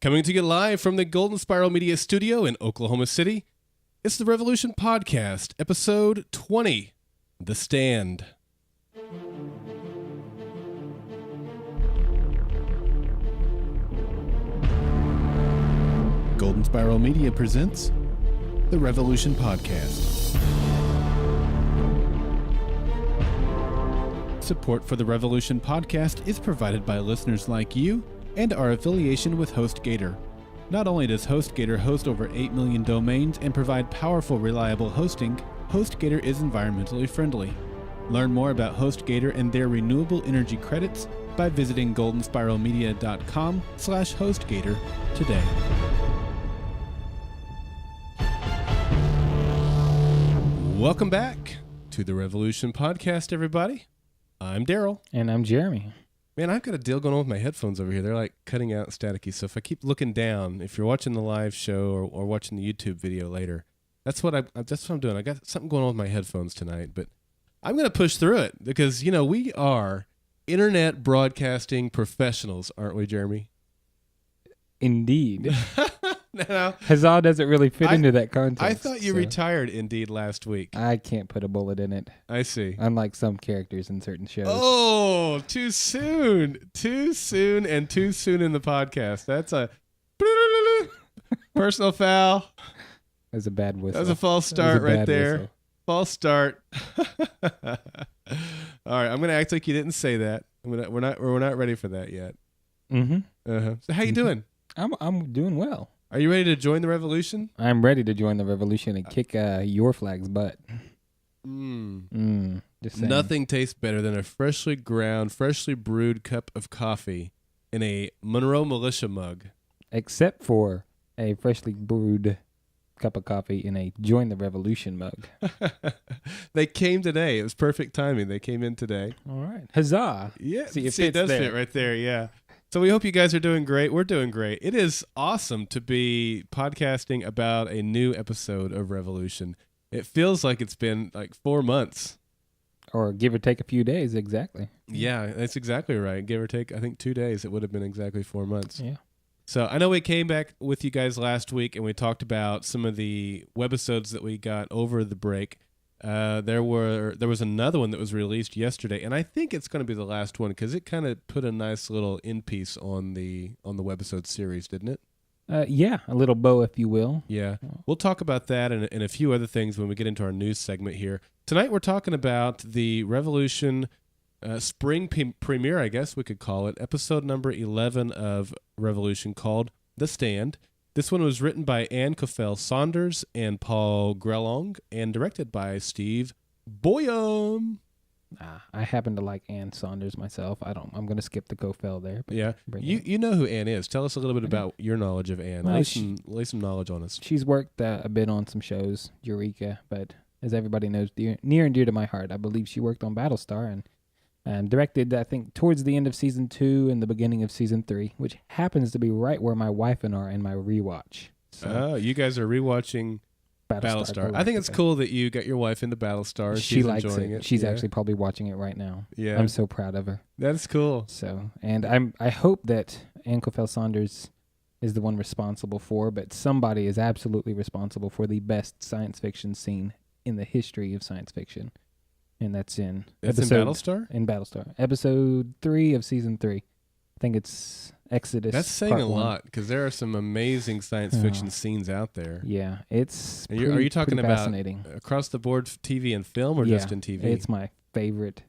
Coming to you live from the Golden Spiral Media Studio in Oklahoma City, it's the Revolution Podcast, episode 20, The Stand. Golden Spiral Media presents the Revolution Podcast. Support for the Revolution Podcast is provided by listeners like you and our affiliation with HostGator. Not only does HostGator host over 8 million domains and provide powerful, reliable hosting, HostGator is environmentally friendly. Learn more about HostGator and their renewable energy credits by visiting goldenspiralmedia.com/HostGator today. Welcome back to the Revolution Podcast, everybody. I'm Daryl. And I'm Jeremy. Man, I've got a deal going on with my headphones over here. They're like cutting out staticky. So if I keep looking down, if you're watching the live show or watching the YouTube video later, that's what I'm doing. I got something going on with my headphones tonight, but I'm going to push through it because, you know, we are internet broadcasting professionals, aren't we, Jeremy? Indeed. No, Huzzah doesn't really fit into that context. I thought you retired Indeed last week. I can't put a bullet in it. I see. Unlike some characters in certain shows. Oh, too soon. Too soon and too soon in the podcast. That's a personal foul. That's a bad whistle. That was a false start right there. Whistle. False start. All right, I'm going to act like you didn't say that. We're not ready for that yet. Mm-hmm. So how you doing? I'm doing well. Are you ready to join the revolution? I'm ready to join the revolution and kick your flag's butt. Just saying. Nothing tastes better than a freshly ground, freshly brewed cup of coffee in a Monroe Militia mug. Except for a freshly brewed cup of coffee in a Join the Revolution mug. They came today. It was perfect timing. They came in today. All right. Huzzah. Yeah. See, it does fit right there. Yeah. So we hope you guys are doing great. We're doing great. It is awesome to be podcasting about a new episode of Revolution. It feels like it's been like 4 months. Or give or take a few days, exactly. Yeah, that's exactly right. Give or take, I think 2 days, it would have been exactly 4 months. Yeah. So I know we came back with you guys last week and we talked about some of the webisodes that we got over the break. There was another one that was released yesterday, and I think it's going to be the last one because it kind of put a nice little end piece on the webisode series, didn't it? Yeah, a little bow, if you will. Yeah, we'll talk about that and a few other things when we get into our news segment here. Tonight we're talking about the Revolution spring premiere, I guess we could call it, episode number 11 of Revolution called The Stand. This one was written by Ann Coffell Saunders and Paul Grelong and directed by Steve Boyum. I happen to like Ann Saunders myself. I'm going to skip the Coffell there. But yeah, you know who Ann is. Tell us a little bit about your knowledge of Ann. Well, lay some knowledge on us. She's worked a bit on some shows, Eureka, but as everybody knows, near and dear to my heart, I believe she worked on Battlestar and directed, I think, towards the end of season 2 and the beginning of season 3, which happens to be right where my wife and I are in my rewatch. So, you guys are rewatching Battlestar. I think it's cool that you got your wife into Battlestar. She likes enjoying it. She's actually probably watching it right now. Yeah, I'm so proud of her. That's cool. So, and I hope that Ann Coffell Saunders is the one responsible for, but somebody is absolutely responsible for the best science fiction scene in the history of science fiction. And that's in Battlestar? In Battlestar. Episode 3 of season 3. I think it's Exodus. That's saying a lot because there are some amazing science fiction scenes out there. Yeah, it's are you talking about fascinating. Across the board TV and film or just in TV? It's my favorite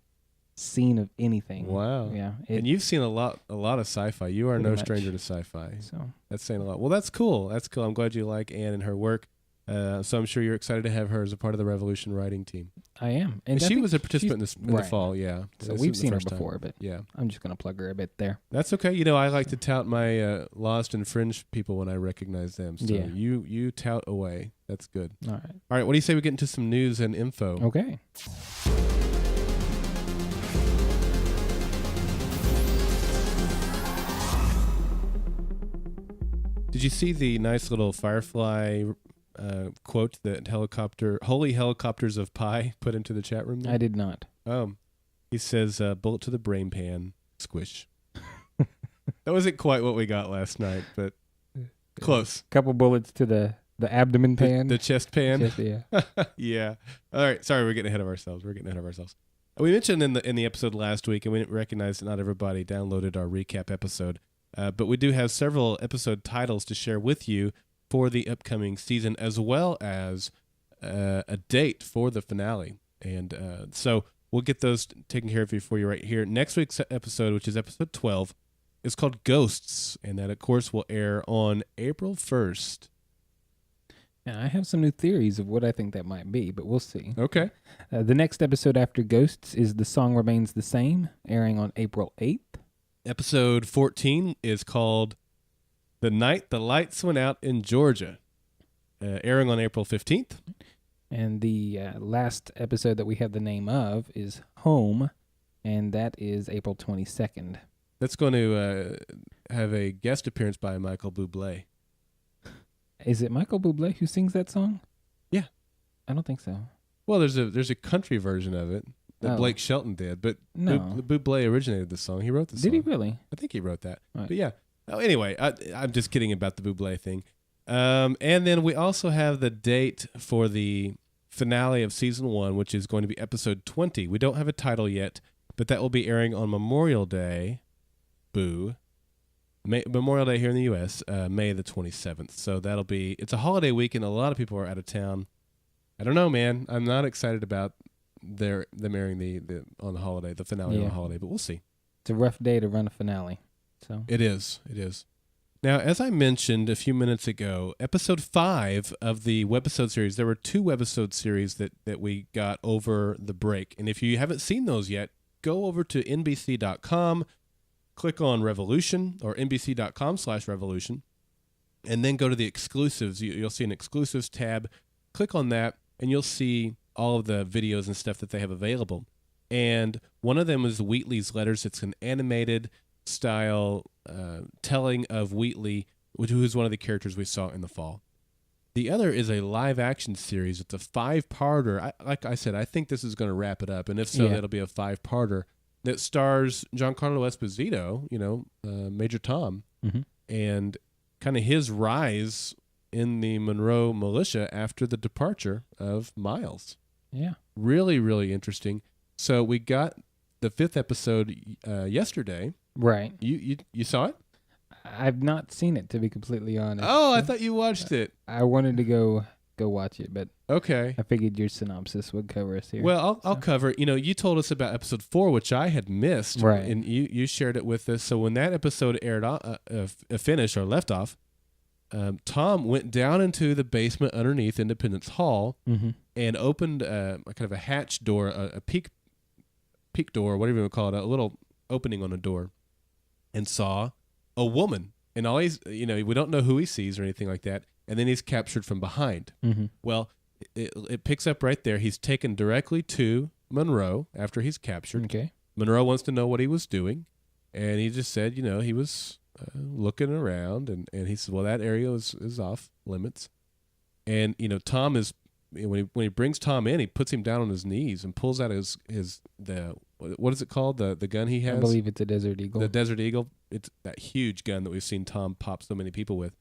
scene of anything. Wow. Yeah. And you've seen a lot of sci-fi. You are no stranger to sci-fi. So that's saying a lot. Well, that's cool. That's cool. I'm glad you like Ann and her work. So I'm sure you're excited to have her as a part of the Revolution writing team. I am. And she was a participant in the fall, yeah. So we've seen her before, but yeah, I'm just going to plug her a bit there. That's okay. You know, I like to tout my Lost and Fringe people when I recognize them. So yeah. You tout away. That's good. All right. All right, what do you say we get into some news and info? Okay. Did you see the nice little Firefly quote that Holy Helicopters of Pi put into the chat room there? I did not. He says, bullet to the brain pan, squish. That wasn't quite what we got last night, but Close. Couple bullets to the abdomen pan. The chest pan. Chest, yeah. Yeah. All right. Sorry, we're getting ahead of ourselves. We mentioned in the episode last week, and we didn't recognize that not everybody downloaded our recap episode, but we do have several episode titles to share with you for the upcoming season, as well as a date for the finale. And so we'll get those taken care of for you right here. Next week's episode, which is episode 12, is called Ghosts, and that, of course, will air on April 1st. Now, I have some new theories of what I think that might be, but we'll see. Okay. The next episode after Ghosts is The Song Remains the Same, airing on April 8th. Episode 14 is called The Night the Lights Went Out in Georgia, airing on April 15th. And the last episode that we have the name of is Home, and that is April 22nd. That's going to have a guest appearance by Michael Bublé. Is it Michael Bublé who sings that song? Yeah. I don't think so. Well, there's a country version of it that Blake Shelton did, but No. Bublé originated the song. He wrote the song. Did he really? I think he wrote that. Right. But yeah. Oh, anyway, I'm just kidding about the Bublé thing. And then we also have the date for the finale of season 1, which is going to be episode 20. We don't have a title yet, but that will be airing on Memorial Day. Boo. Memorial Day here in the U.S., May the 27th. So it's a holiday weekend. A lot of people are out of town. I don't know, man. I'm not excited about them airing the on the holiday, the finale on the holiday, but we'll see. It's a rough day to run a finale. So It is. Now, as I mentioned a few minutes ago, episode 5 of the webisode series, there were 2 webisode series that we got over the break. And if you haven't seen those yet, go over to NBC.com, click on Revolution or NBC.com/Revolution, and then go to the exclusives. You'll see an exclusives tab. Click on that, and you'll see all of the videos and stuff that they have available. And one of them is Wheatley's Letters. It's an animated style telling of Wheatley, who is one of the characters we saw in the fall. The other is a live action series. It's a 5-parter. Like I said, I think this is going to wrap it up, and if so, that'll be a 5-parter that stars Giancarlo Esposito, Major Tom, and kind of his rise in the Monroe militia after the departure of Miles. Yeah. Really, really interesting. So we got the 5th episode yesterday. Right. You saw it? I've not seen it, to be completely honest. Oh, I thought you watched it. I wanted to go watch it, but okay. I figured your synopsis would cover us here. Well, I'll cover. You told us about episode 4, which I had missed, right? And you shared it with us. So when that episode aired, finished or left off, Tom went down into the basement underneath Independence Hall and opened kind of a hatch door, a peak door, whatever you want to call it, a little opening on a door, and saw a woman. And always, we don't know who he sees or anything like that. And then he's captured from behind. Well, it picks up right there. He's taken directly to Monroe after he's captured. Okay. Monroe wants to know what he was doing, and he just said, he was looking around, and he said, well, that area is off limits. And Tom is when he brings Tom in, he puts him down on his knees and pulls out what is it called, the gun he has? I believe it's a Desert Eagle. The Desert Eagle. It's that huge gun that we've seen Tom pop so many people with.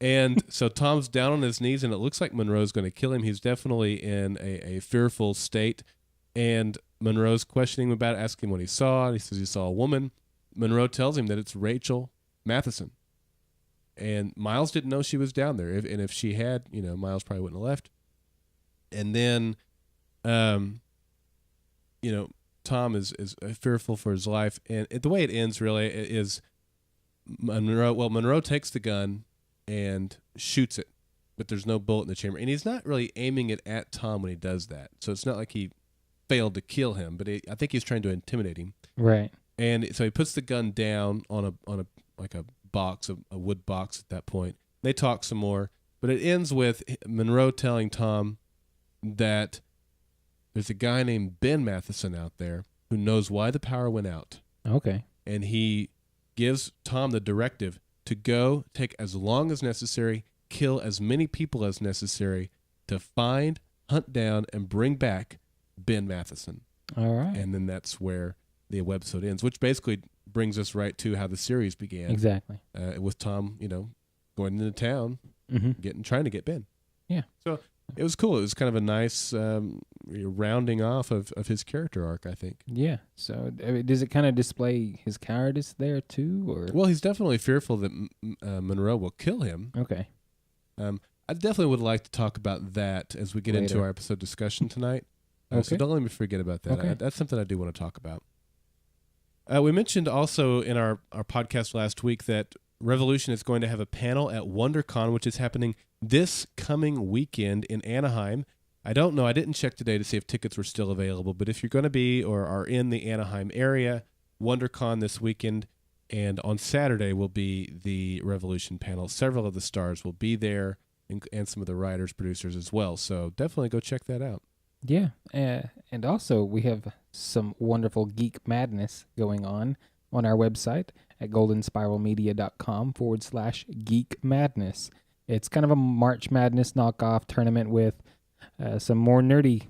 And so Tom's down on his knees, and it looks like Monroe's going to kill him. He's definitely in a fearful state. And Monroe's questioning him about it, asking what he saw. And he says he saw a woman. Monroe tells him that it's Rachel Matheson. And Miles didn't know she was down there. If she had, Miles probably wouldn't have left. And then, Tom is fearful for his life. And the way it ends really is Monroe takes the gun and shoots it, but there's no bullet in the chamber. And he's not really aiming it at Tom when he does that. So it's not like he failed to kill him, but I think he's trying to intimidate him. Right. And so he puts the gun down on a box, a wood box at that point. They talk some more, but it ends with Monroe telling Tom that there's a guy named Ben Matheson out there who knows why the power went out. Okay. And he gives Tom the directive to go take as long as necessary, kill as many people as necessary to find, hunt down, and bring back Ben Matheson. All right. And then that's where the webisode ends, which basically brings us right to how the series began. Exactly. With Tom, going into town, trying to get Ben. Yeah. So it was cool. It was kind of a nice rounding off of his character arc, I think. Yeah. So does it kind of display his cowardice there too, or? Well, he's definitely fearful that Monroe will kill him. Okay. I definitely would like to talk about that as we get into our episode discussion tonight. So don't let me forget about that. Okay. That's something I do want to talk about. We mentioned also in our podcast last week that Revolution is going to have a panel at WonderCon, which is happening this coming weekend in Anaheim. I don't know. I didn't check today to see if tickets were still available, but if you're going to be or are in the Anaheim area, WonderCon this weekend, and on Saturday will be the Revolution panel. Several of the stars will be there, and some of the writers, producers as well. So definitely go check that out. Yeah, and also we have some wonderful geek madness going on our website at goldenspiralmedia.com/geek madness. It's kind of a March Madness knockoff tournament with some more nerdy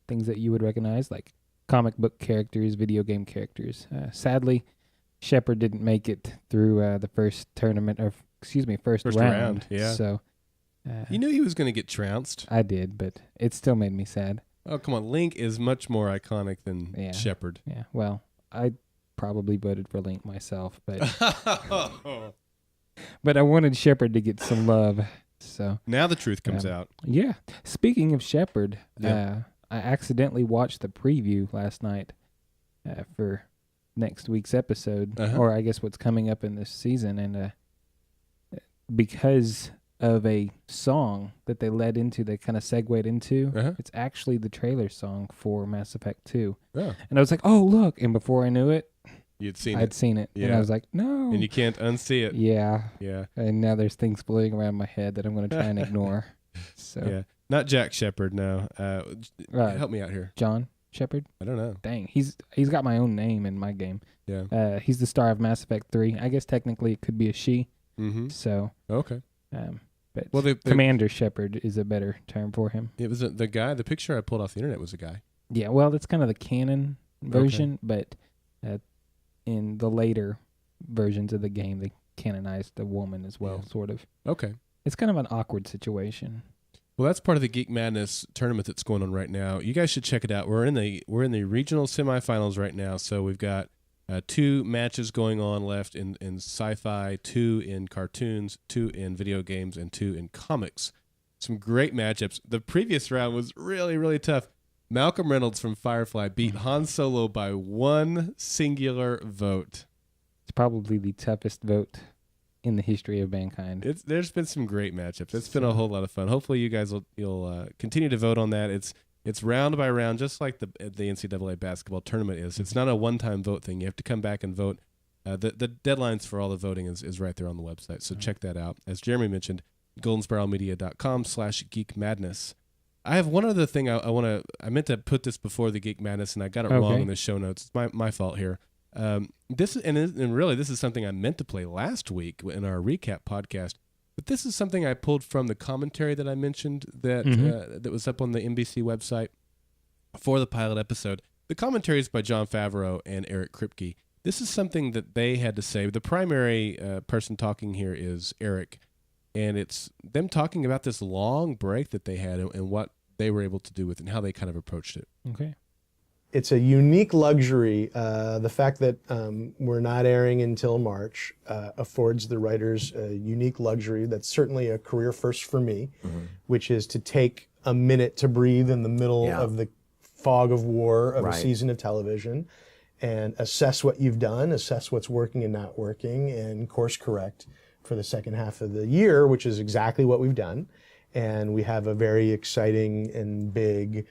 things that you would recognize, like comic book characters, video game characters. Sadly, Shepard didn't make it through the first tournament, first round. Yeah. So you knew he was going to get trounced. I did, but it still made me sad. Oh, come on. Link is much more iconic than Shepard. Yeah, well, I probably voted for Link myself, but but I wanted Shepard to get some love. So now the truth comes out. Yeah. Speaking of Shepard, I accidentally watched the preview last night for next week's episode, or I guess what's coming up in this season, and because of a song that they led into, they kind of segued into. It's actually the trailer song for Mass Effect 2. Oh. And I was like, oh, look. And before I knew it, I'd seen it. Yeah. And I was like, no. And you can't unsee it. Yeah. Yeah. And now there's things floating around my head that I'm going to try and ignore. So yeah. Not Jack Shepard, no. Help me out here. John Shepard? I don't know. Dang. He's got my own name in my game. Yeah. He's the star of Mass Effect 3. I guess technically it could be a she. Mm-hmm. So. Okay. But well, Commander Shepard is a better term for him. It was the guy. The picture I pulled off the internet was a guy. Yeah, well, that's kind of the canon version, but in the later versions of the game, they canonized the woman as well, sort of. Okay. It's kind of an awkward situation. Well, that's part of the Geek Madness tournament that's going on right now. You guys should check it out. We're in the regional semifinals right now, so we've got 2 matches going on left in sci-fi, 2 in cartoons, 2 in video games, and 2 in comics. Some great matchups. The previous round was really, really tough. Malcolm Reynolds from Firefly beat Han Solo by 1 singular vote. It's probably the toughest vote in the history of mankind. There's been some great matchups. It's been a whole lot of fun. Hopefully you guys you'll continue to vote on that. It's round by round, just like the NCAA basketball tournament is. It's not a one-time vote thing. You have to come back and vote. The deadlines for all the voting is right there on the website, so check that out. As Jeremy mentioned, goldenspiralmedia.com/geekmadness. I have one other thing I meant to put this before the Geek Madness, and I got it wrong in the show notes. It's my fault here. This is something I meant to play last week in our recap podcast. But this is something I pulled from the commentary that I mentioned that was up on the NBC website for the pilot episode. The commentary is by Jon Favreau and Eric Kripke. This is something that they had to say. The primary person talking here is Eric, and it's them talking about this long break that they had and what they were able to do with it and how they kind of approached it. Okay. It's a unique luxury. The fact that we're not airing until March affords the writers a unique luxury that's certainly a career first for me, which is to take a minute to breathe in the middle of the fog of war of a season of television and assess what you've done, assess what's working and not working, and course correct for the second half of the year, which is exactly what we've done. And we have a very exciting and big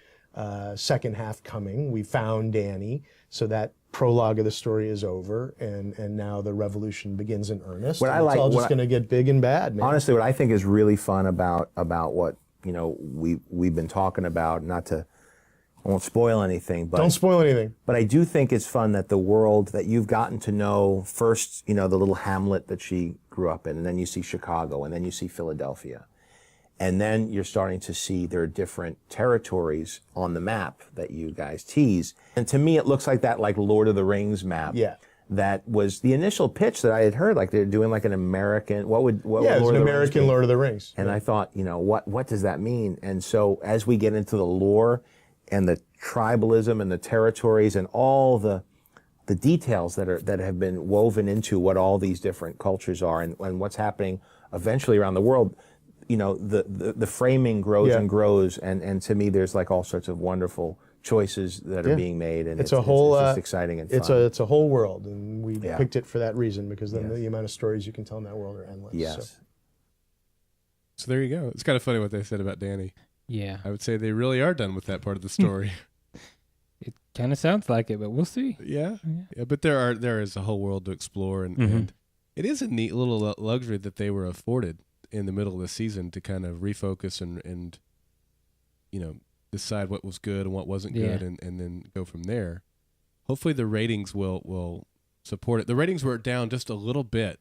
second half coming. We found Danny, so that prologue of the story is over, and now the revolution begins in earnest. It's all just going to get big and bad, man. Honestly, what I think is really fun about what we've been talking about, I won't spoil anything, but don't spoil anything. But I do think it's fun that the world that you've gotten to know first, the little hamlet that she grew up in, and then you see Chicago, and then you see Philadelphia. And then you're starting to see there are different territories on the map that you guys tease. And to me, it looks like that Lord of the Rings map. Yeah. that was the initial pitch that I had heard. Like they're doing like an American. What would it's Lord an of the Rings American be? Lord of the Rings. And I thought, what does that mean? And so as we get into the lore and the tribalism and the territories and all the details that have been woven into what all these different cultures are and what's happening eventually around the world, the framing grows and grows. And to me, there's like all sorts of wonderful choices that are being made, and it's just exciting and fun. It's a whole world, and we picked it for that reason, because then the amount of stories you can tell in that world are endless. Yes. So there you go. It's kind of funny what they said about Danny. Yeah. I would say they really are done with that part of the story. It kind of sounds like it, but we'll see. Yeah, but there is a whole world to explore, and it is a neat little luxury that they were afforded in the middle of the season to kind of refocus and decide what was good and what wasn't good, and then go from there. Hopefully the ratings will support it. The ratings were down just a little bit.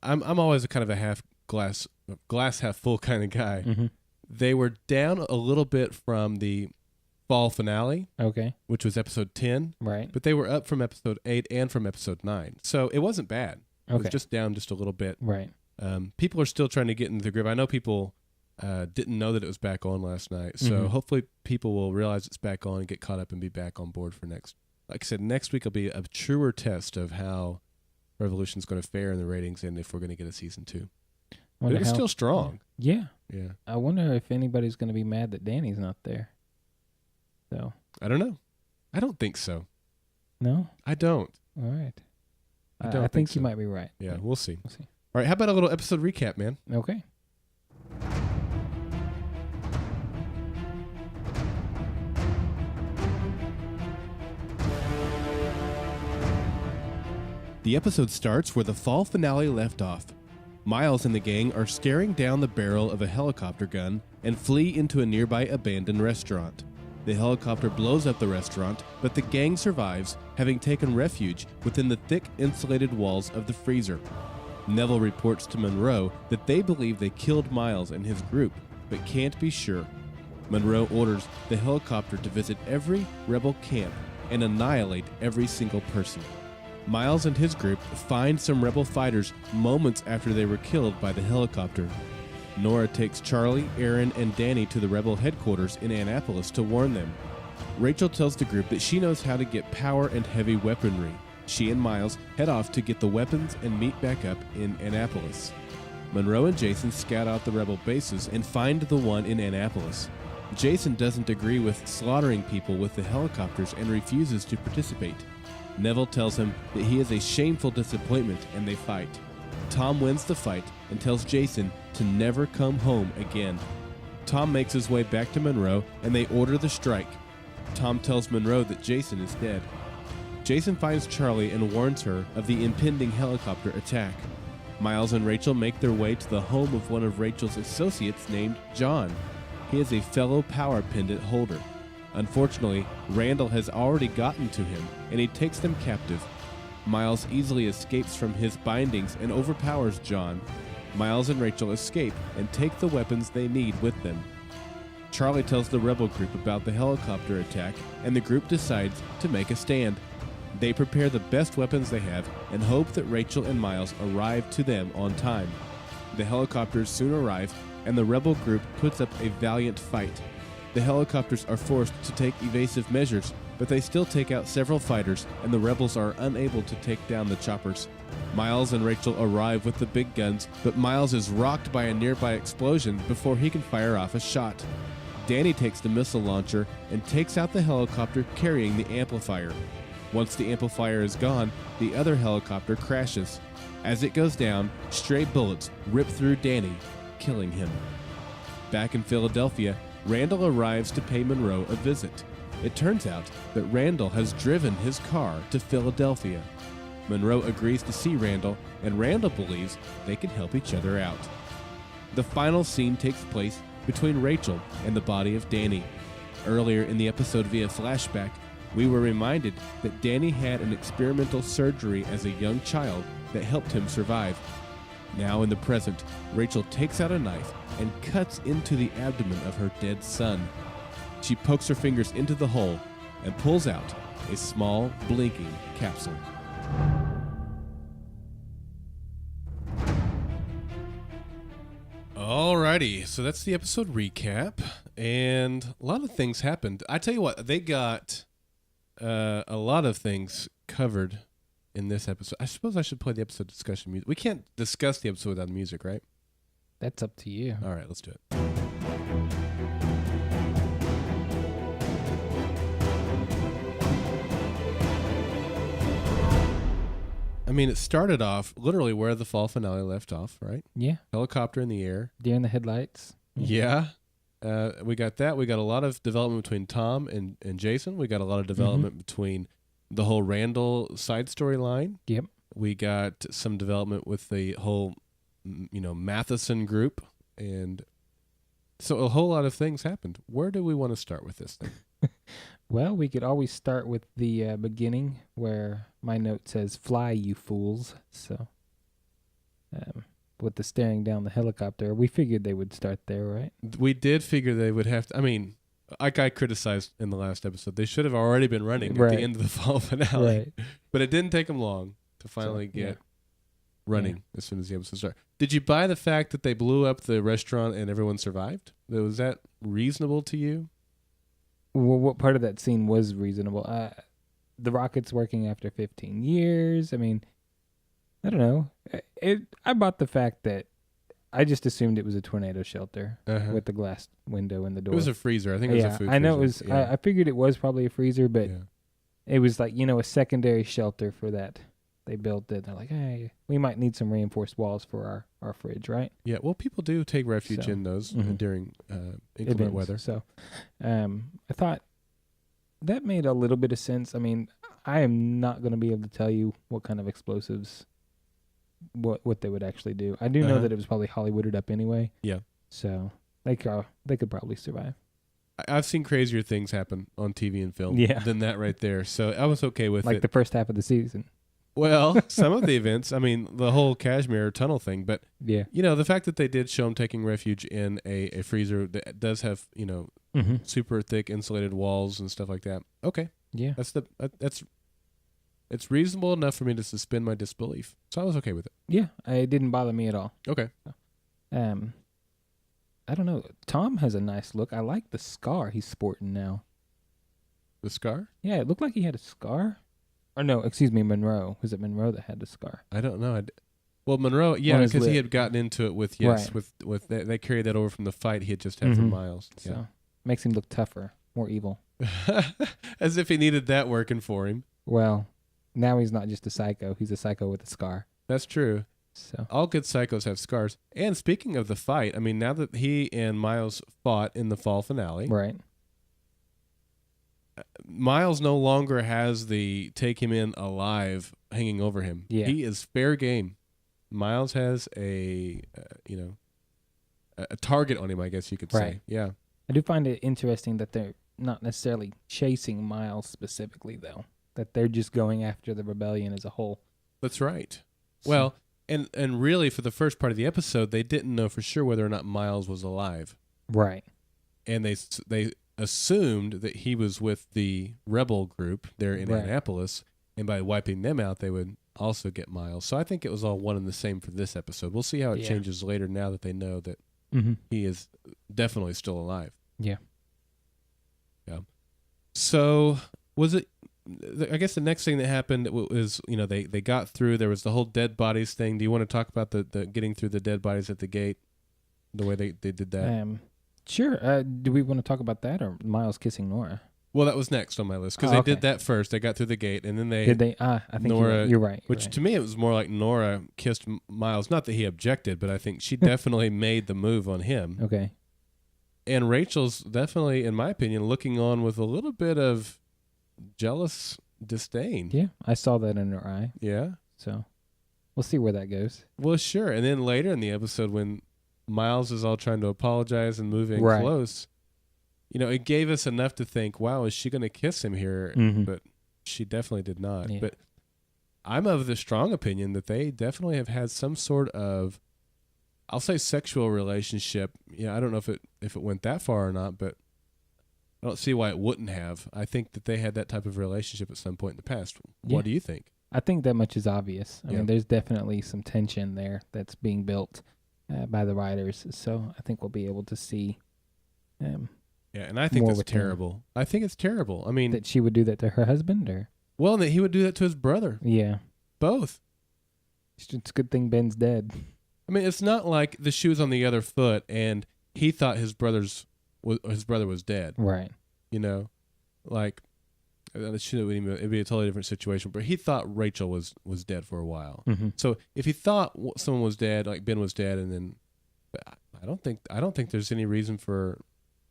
I'm always a kind of a glass half full kind of guy. Mm-hmm. They were down a little bit from the fall finale, Okay. which was episode 10, Right. but they were up from episode 8 and from episode 9. So it wasn't bad. It was just down just a little bit. Right. People are still trying to get into the groove. I know people didn't know that it was back on last night. So hopefully people will realize it's back on and get caught up and be back on board for next. Like I said, next week will be a truer test of how Revolution's going to fare in the ratings and if we're going to get a season 2. But it's still strong. Yeah. Yeah. I wonder if anybody's going to be mad that Danny's not there. So. I don't know. I don't think so. No? I don't. All right. I don't I think so. you might be right. Yeah, we'll see. We'll see. All right, how about a little episode recap, man? Okay. The episode starts where the fall finale left off. Miles and the gang are staring down the barrel of a helicopter gun and flee into a nearby abandoned restaurant. The helicopter blows up the restaurant, but the gang survives, having taken refuge within the thick insulated walls of the freezer. Neville reports to Monroe that they believe they killed Miles and his group, but can't be sure. Monroe orders the helicopter to visit every rebel camp and annihilate every single person. Miles and his group find some rebel fighters moments after they were killed by the helicopter. Nora takes Charlie, Aaron, and Danny to the rebel headquarters in Annapolis to warn them. Rachel tells the group that she knows how to get power and heavy weaponry. She and Miles head off to get the weapons and meet back up in Annapolis. Monroe and Jason scout out the rebel bases and find the one in Annapolis. Jason doesn't agree with slaughtering people with the helicopters and refuses to participate. Neville tells him that he is a shameful disappointment, and they fight. Tom wins the fight and tells Jason to never come home again. Tom makes his way back to Monroe, and they order the strike. Tom tells Monroe that Jason is dead. Jason finds Charlie and warns her of the impending helicopter attack. Miles and Rachel make their way to the home of one of Rachel's associates named John. He is a fellow power pendant holder. Unfortunately, Randall has already gotten to him, and he takes them captive. Miles easily escapes from his bindings and overpowers John. Miles and Rachel escape and take the weapons they need with them. Charlie tells the rebel group about the helicopter attack, and the group decides to make a stand. They prepare the best weapons they have and hope that Rachel and Miles arrive to them on time. The helicopters soon arrive, and the rebel group puts up a valiant fight. The helicopters are forced to take evasive measures, but they still take out several fighters, and the rebels are unable to take down the choppers. Miles and Rachel arrive with the big guns, but Miles is rocked by a nearby explosion before he can fire off a shot. Danny takes the missile launcher and takes out the helicopter carrying the amplifier. Once the amplifier is gone, the other helicopter crashes. As it goes down, stray bullets rip through Danny, killing him. Back in Philadelphia, Randall arrives to pay Monroe a visit. It turns out that Randall has driven his car to Philadelphia. Monroe agrees to see Randall, and Randall believes they can help each other out. The final scene takes place between Rachel and the body of Danny. Earlier in the episode via flashback, we were reminded that Danny had an experimental surgery as a young child that helped him survive. Now in the present, Rachel takes out a knife and cuts into the abdomen of her dead son. She pokes her fingers into the hole and pulls out a small, blinking capsule. Alrighty, so that's the episode recap, and a lot of things happened. I tell you what, they got a lot of things covered in this episode. I suppose I should play the episode discussion music. We can't discuss the episode without music, right? That's up to you. All right, let's do it. I mean, it started off literally where the fall finale left off, right? Yeah. Helicopter in the air. Deer in the headlights. Yeah. We got that. We got a lot of development between Tom and Jason. We got a lot of development between the whole Randall side storyline. Yep. We got some development with the whole, Matheson group. And so a whole lot of things happened. Where do we want to start with this thing? Well, we could always start with the beginning where my note says, "Fly, you fools." So, with the staring down the helicopter, we figured they would start there, right? We did figure they would have to. I mean, like I criticized in the last episode, they should have already been running at Right. the end of the fall finale. Right. But it didn't take them long to finally get running as soon as the episode started. Did you buy the fact that they blew up the restaurant and everyone survived? Was that reasonable to you? Well, what part of that scene was reasonable? The rocket's working after 15 years. I mean, I don't know. I bought the fact that I just assumed it was a tornado shelter with the glass window in the door. It was a freezer. I think it was a food freezer. I know it was. Yeah. I figured it was probably a freezer, but Yeah. it was like, a secondary shelter for that. They built it. They're like, hey, we might need some reinforced walls for our fridge, right? Yeah, well, people do take refuge So, in those during inclement Events. weather. So, I thought that made a little bit of sense. I mean, I am not going to be able to tell you what kind of explosives, what they would actually do. I do know that it was probably Hollywooded up anyway. Yeah. So they could probably survive. I've seen crazier things happen on TV and film than that right there. So I was okay with it. Like the first half of the season. Well, some of the events, I mean, the whole Kashmir tunnel thing, but, Yeah. the fact that they did show them taking refuge in a freezer that does have, super thick insulated walls and stuff like that. Okay. Yeah. It's reasonable enough for me to suspend my disbelief. So I was okay with it. Yeah. It didn't bother me at all. Okay. I don't know. Tom has a nice look. I like the scar he's sporting now. The scar? Yeah, it looked like he had a scar. Or no, excuse me, Monroe. Was it Monroe that had the scar? I don't know. Well, Monroe, yeah, On his because he lip. had gotten into it with, Right. with they carried that over from the fight he had just had for Miles. So makes him look tougher, more evil. Yeah. As if he needed that working for him. Well, now he's not just a psycho. He's a psycho with a scar. That's true. So All good psychos have scars. And speaking of the fight, I mean, now that he and Miles fought in the fall finale, right. Miles no longer has the take him in alive hanging over him. Yeah. He is fair game. Miles has a target on him, I guess you could say. Right. Yeah. I do find it interesting that they're not necessarily chasing Miles specifically, though. That they're just going after the rebellion as a whole. That's right. So- Well, and really for the first part of the episode, they didn't know for sure whether or not Miles was alive. Right. And they assumed that he was with the rebel group there in Right. Annapolis, and by wiping them out, they would also get Miles. So I think it was all one and the same for this episode. We'll see how it Yeah. changes later now that they know that Mm-hmm. he is definitely still alive. Yeah. Yeah. So was it? I guess the next thing that happened was they got through. There was the whole dead bodies thing. Do you want to talk about the getting through the dead bodies at the gate? The way they did that. Sure. Do we want to talk about that or Miles kissing Nora? Well, that was next on my list because Oh, they okay. did that first. They got through the gate, and then they Did they? I think Nora, you're right. which to me it was more like Nora kissed Miles. Not that he objected, but I think she definitely made the move on him. Okay. And Rachel's definitely, in my opinion, looking on with a little bit of jealous disdain. Yeah, I saw that in her eye. Yeah. So we'll see where that goes. Well, sure. And then later in the episode, when Miles is all trying to apologize and moving Right. close, it gave us enough to think, wow, is she going to kiss him here? Mhm. But she definitely did not. Yeah. But I'm of the strong opinion that they definitely have had some sort of, I'll say, sexual relationship. Yeah, I don't know if it went that far or not, but I don't see why it wouldn't have. I think that they had that type of relationship at some point in the past. Yeah. What do you think? I think that much is obvious. I Yeah. mean, there's definitely some tension there that's being built. by the writers. So I think we'll be able to see Yeah, and I think More that's with him. terrible. I think it's terrible. I mean, that she would do that to her husband, or well, that he would do that to his brother. yeah, Both. it's a good thing Ben's dead. I mean, it's not like the shoe was on the other foot and he thought his brother was dead. Right. You know, like it'd be a totally different situation. But he thought Rachel was dead for a while. Mm-hmm. So if he thought someone was dead, like Ben was dead, and then I don't think there's any reason for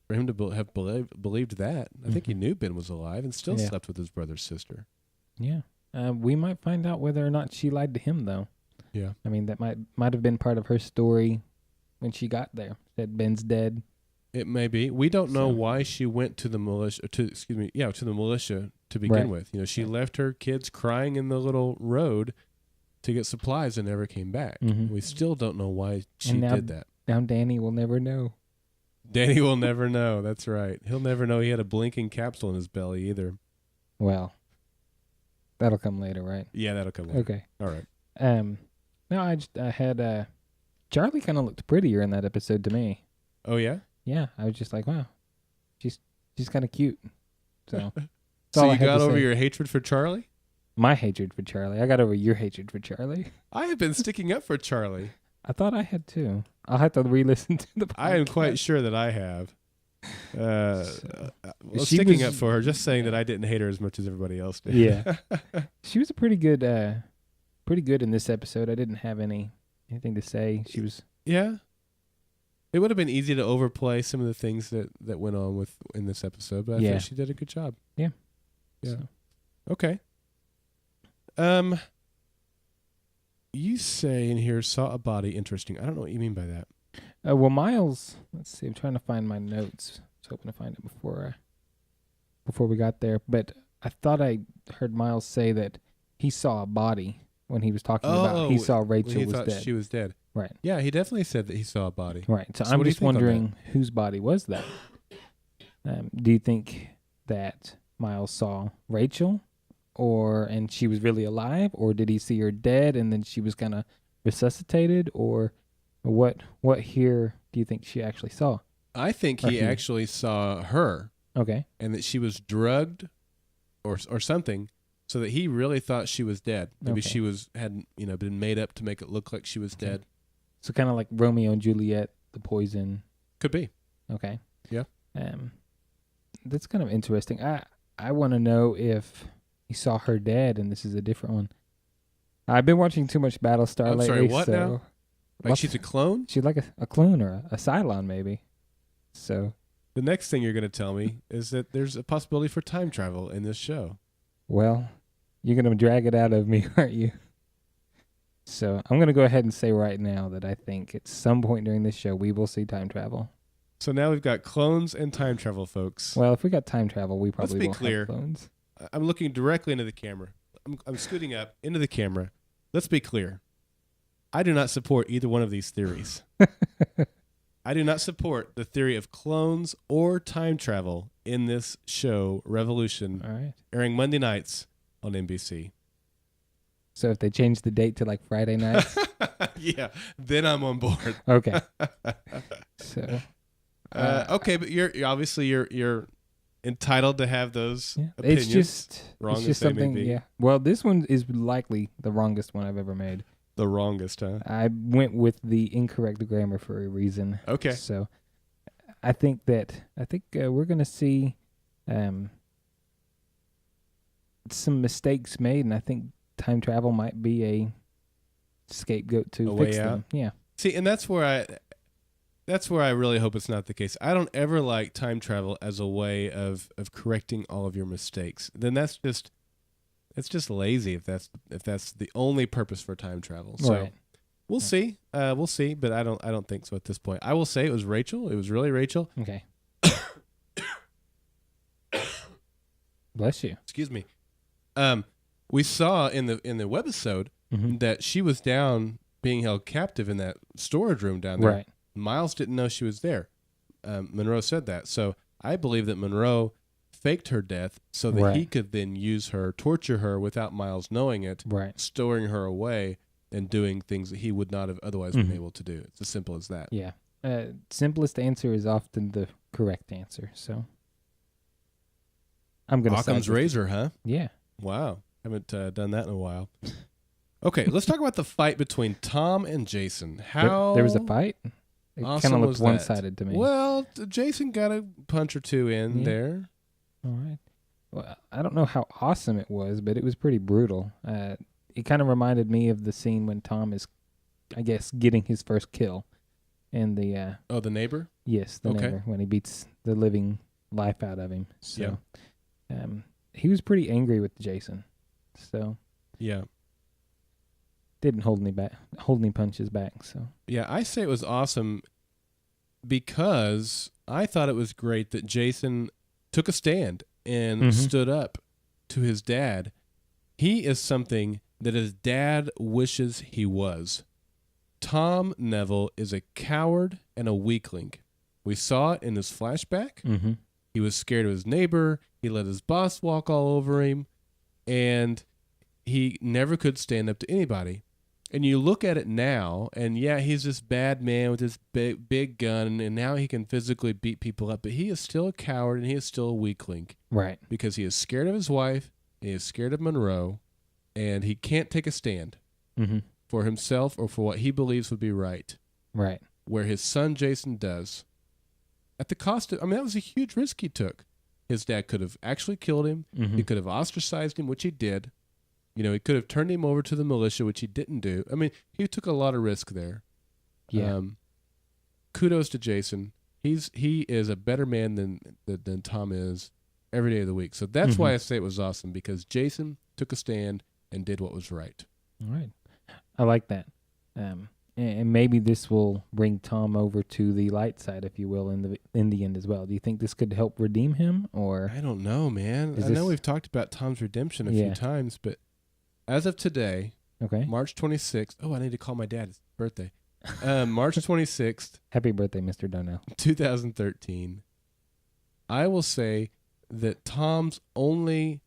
him to have believed that. I think he knew Ben was alive and still Yeah. slept with his brother's sister. Yeah. We might find out whether or not she lied to him, though. Yeah. I mean, that might have been part of her story when she got there. That Ben's dead. It may be. We don't know So- why she went to the militia. To the militia to begin Right. with. You know, she Right. left her kids crying in the little road to get supplies and never came back. Mhm. We still don't know why she And now- did that. Now Danny will never know. Danny will never know. That's right. He'll never know he had a blinking capsule in his belly either. Well, that'll come later, right? Yeah, that'll come later. Okay. All right. No, I had Charlie kind of looked prettier in that episode to me. Oh yeah. Yeah, I was just like, wow, she's kind of cute. So, that's So all I you had got to over say. your hatred for Charlie? My hatred for Charlie. I got over your hatred for Charlie. I have been sticking up for Charlie. I thought I had too. I'll have to re-listen to the podcast. I am quite sure that I have. Well, She sticking was- up for her, just saying that I didn't hate her as much as everybody else did. Yeah. She was a pretty good in this episode. I didn't have anything to say. She was Yeah. It would have been easy to overplay some of the things that went on in this episode, but I Yeah. think she did a good job. Yeah. so- Okay. You say in here saw a body. Interesting. I don't know what you mean by that. well, Miles. Let's see. I'm trying to find my notes. I was hoping to find it before we got there. But I thought I heard Miles say that he saw a body when he was talking about he saw When Rachel he was thought dead. she was dead. Right. Yeah, he definitely said that he saw a body. Right. So, So I'm what do you just think on that? wondering whose body was that? Do you think that Miles saw Rachel, and she was really alive, or did he see her dead and then she was kind of resuscitated, or what here do you think she actually saw? I think Or he he. actually saw her Okay. and that she was drugged or something, so that he really thought she was dead. Maybe Okay. she had been made up to make it look like she was Okay. dead. So kind of like Romeo and Juliet, the poison. Could be. Okay. Yeah. That's kind of interesting. I want to know if he saw her dead and this is a different one. I've been watching too much Battlestar I'm lately. sorry, what so now? Like What? she's a clone? She's like a clone or a Cylon, maybe. So, The next thing you're going to tell me is that there's a possibility for time travel in this show. well, you're going to drag it out of me, aren't you? So, I'm going to go ahead and say right now that I think at some point during this show, we will see time travel. So now we've got clones and time travel, folks. Well, if we got time travel, we probably be won't clear. have clones. I'm looking directly into the camera. I'm scooting up into the camera. Let's be clear. I do not support either one of these theories. I do not support the theory of clones or time travel in this show, Revolution, All right. airing Monday nights on NBC. So, if they change the date to like Friday nights, Yeah, then I'm on board. okay. So, Okay, but you're obviously you're entitled to have those yeah, opinions. it's wrong just as they may something. be. Yeah. Well, this one is likely the wrongest one I've ever made. The wrongest, huh? I went with the incorrect grammar for a reason. Okay. So, I think we're gonna see some mistakes made, and I think time travel might be a scapegoat to A fix way them. out? Yeah. See, and that's where I really hope it's not the case. I don't ever like time travel as a way of correcting all of your mistakes. Then it's just lazy if that's the only purpose for time travel. So Right. we'll see. We'll see, but I don't think so at this point. I will say it was Rachel. It was really Rachel. Okay. Bless you. Excuse me. We saw in the webisode Mhm. that she was down being held captive in that storage room down there. Right. Miles didn't know she was there. Monroe said that. So I believe that Monroe faked her death so that he Right. could then use her, torture her without Miles knowing it, Right. storing her away and doing things that he would not have otherwise been able to do. It's as simple as that. Yeah. Simplest answer is often the correct answer. So I'm going to say Occam's razor, huh? Yeah. Wow. Haven't done that in a while. Okay, let's talk about the fight between Tom and Jason. How There was a fight? It awesome kind of was looked that? one-sided to me. Well, Jason got a punch or two in Yeah. there. All right. Well, I don't know how awesome it was, but it was pretty brutal. It kind of reminded me of the scene when Tom is, I guess, getting his first kill. And the Oh, the neighbor? yes, the Okay. neighbor, when he beats the living life out of him. So he was pretty angry with Jason. So Yeah. didn't hold any punches back. So Yeah, I say it was awesome because I thought it was great that Jason took a stand and stood up to his dad. He is something that his dad wishes he was. Tom Neville is a coward and a weakling. We saw it in his flashback. He was scared of his neighbor. He let his boss walk all over him. And he never could stand up to anybody. And you look at it now, and yeah, he's this bad man with this big gun, and now he can physically beat people up. But he is still a coward, and he is still a weakling right. because he is scared of his wife, he is scared of Monroe, and he can't take a stand for himself or for what he believes would be right. Right. Where his son Jason does, at the cost of, I mean, that was a huge risk he took. His dad could have actually killed him. He could have ostracized him, which he did. You know, he could have turned him over to the militia, which he didn't do. I mean, he took a lot of risk there. Yeah. Kudos to Jason. He is a better man than Tom is every day of the week. So that's why I say it was awesome, because Jason took a stand and did what was right. All right. I like that. And maybe this will bring Tom over to the light side, if you will, in the end as well. Do you think this could help redeem him, or I don't know, man. I know we've talked about Tom's redemption a few times, but as of today, okay? March 26th. Oh, I need to call my dad. It's his birthday. March 26th, Happy birthday, Mr. Donnell. 2013. I will say that Tom's only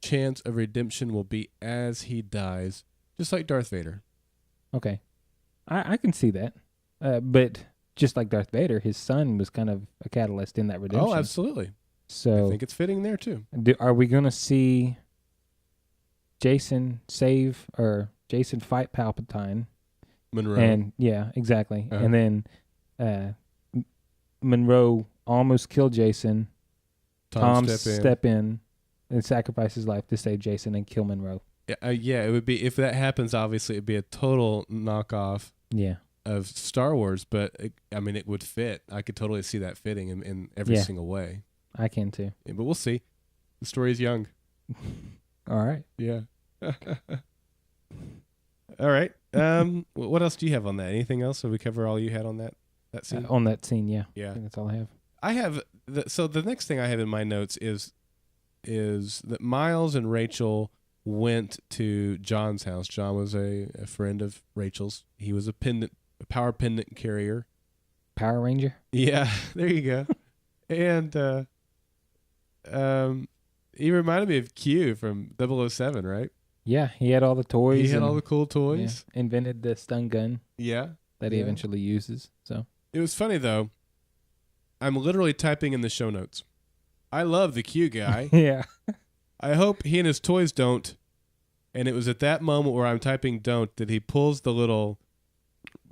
chance of redemption will be as he dies, just like Darth Vader. Okay. I can see that. But just like Darth Vader, his son was kind of a catalyst in that redemption. Oh, absolutely. So I think it's fitting there too. are we going to see Jason fight Palpatine? Monroe. And yeah, exactly. Uh-huh. And then Monroe almost killed Jason. Tom step in and sacrifice his life to save Jason and kill Monroe. Yeah, it would be, if that happens, obviously it'd be a total knockoff Yeah. of Star Wars, but it would fit. I could totally see that fitting in every single way. I can too. Yeah, but we'll see. The story's young. All right. Yeah. All right. What else do you have on that? Anything else? Did we cover all you had on that scene? On that scene, yeah. Yeah. I think that's all I have. I have so the next thing I have in my notes is that Miles and Rachel went to John's house. John was a friend of Rachel's. He was a power pendant carrier. Power Ranger? Yeah, there you go. And he reminded me of Q from 007, right? Yeah, he had all the toys. He had all the cool toys. Yeah, invented the stun gun Yeah. that he eventually uses. So It was funny, though. I'm literally typing in the show notes. I love the Q guy. yeah. I hope he and his toys don't. And it was at that moment where I'm typing don't that he pulls the little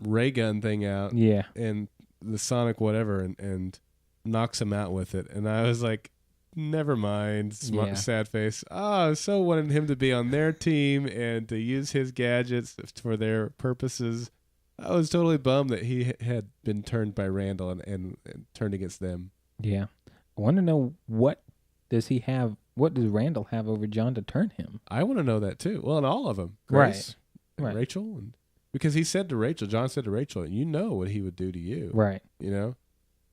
ray gun thing out Yeah. and the sonic whatever and knocks him out with it. And I was like, never mind. Sad face. I so wanted him to be on their team and to use his gadgets for their purposes. I was totally bummed that he had been turned by Randall and turned against them. Yeah. I want to know what does Randall have over John to turn him? I want to know that too. Well, and all of them. Grace, Right. Rachel. And because he said to Rachel, John said to Rachel, you know what he would do to you. Right. You know?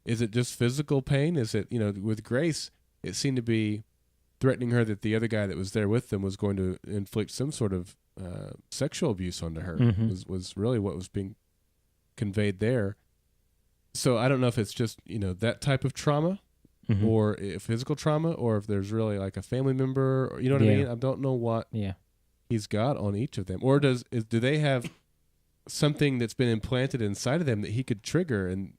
Is it just physical pain? Is it, with Grace, it seemed to be threatening her that the other guy that was there with them was going to inflict some sort of sexual abuse onto her. Was really what was being conveyed there. So I don't know if it's just, that type of trauma or physical trauma, or if there's really like a family member, or, you know what I mean? I don't know what he he's got on each of them, or do they have something that's been implanted inside of them that he could trigger and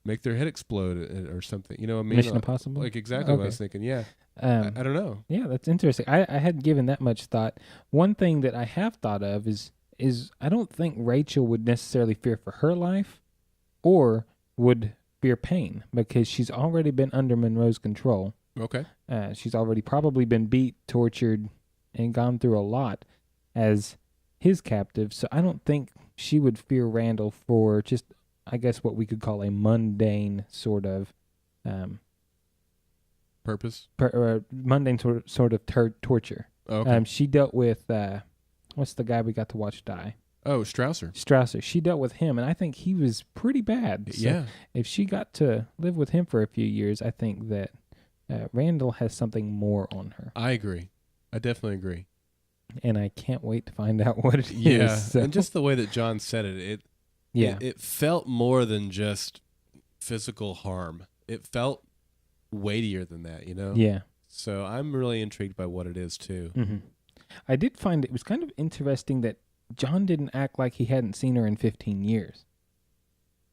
make their head explode or something? You know what I mean? Mission Impossible? Like exactly what I was thinking. Yeah, I don't know. Yeah, that's interesting. I hadn't given that much thought. One thing that I have thought of is I don't think Rachel would necessarily fear for her life or would fear pain because she's already been under Monroe's control. Okay. She's already probably been beat, tortured, and gone through a lot as his captive. So I don't think she would fear Randall for just, I guess, what we could call a mundane sort of Purpose. Mundane sort of torture. Okay. She dealt with what's the guy we got to watch die? Oh, Strausser. She dealt with him, and I think he was pretty bad. So yeah. if she got to live with him for a few years, I think that Randall has something more on her. I agree. I definitely agree. And I can't wait to find out what it is. Yeah, So. and just the way that John said it, it felt more than just physical harm. It felt weightier than that, Yeah. So I'm really intrigued by what it is too. Mm-hmm. I did find it was kind of interesting that John didn't act like he hadn't seen her in 15 years.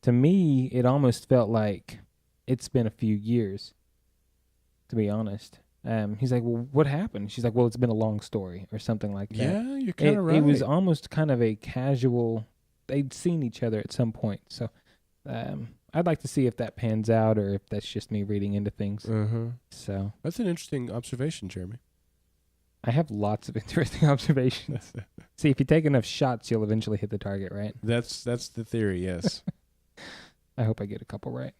To me, it almost felt like it's been a few years, to be honest. He's like, well, what happened? She's like, well, it's been a long story or something like that. Yeah, you're kind of right. It was almost kind of a casual, they'd seen each other at some point. So I'd like to see if that pans out or if that's just me reading into things. So that's an interesting observation, Jeremy. I have lots of interesting observations. See, if you take enough shots, you'll eventually hit the target, right? That's the theory, yes. I hope I get a couple right.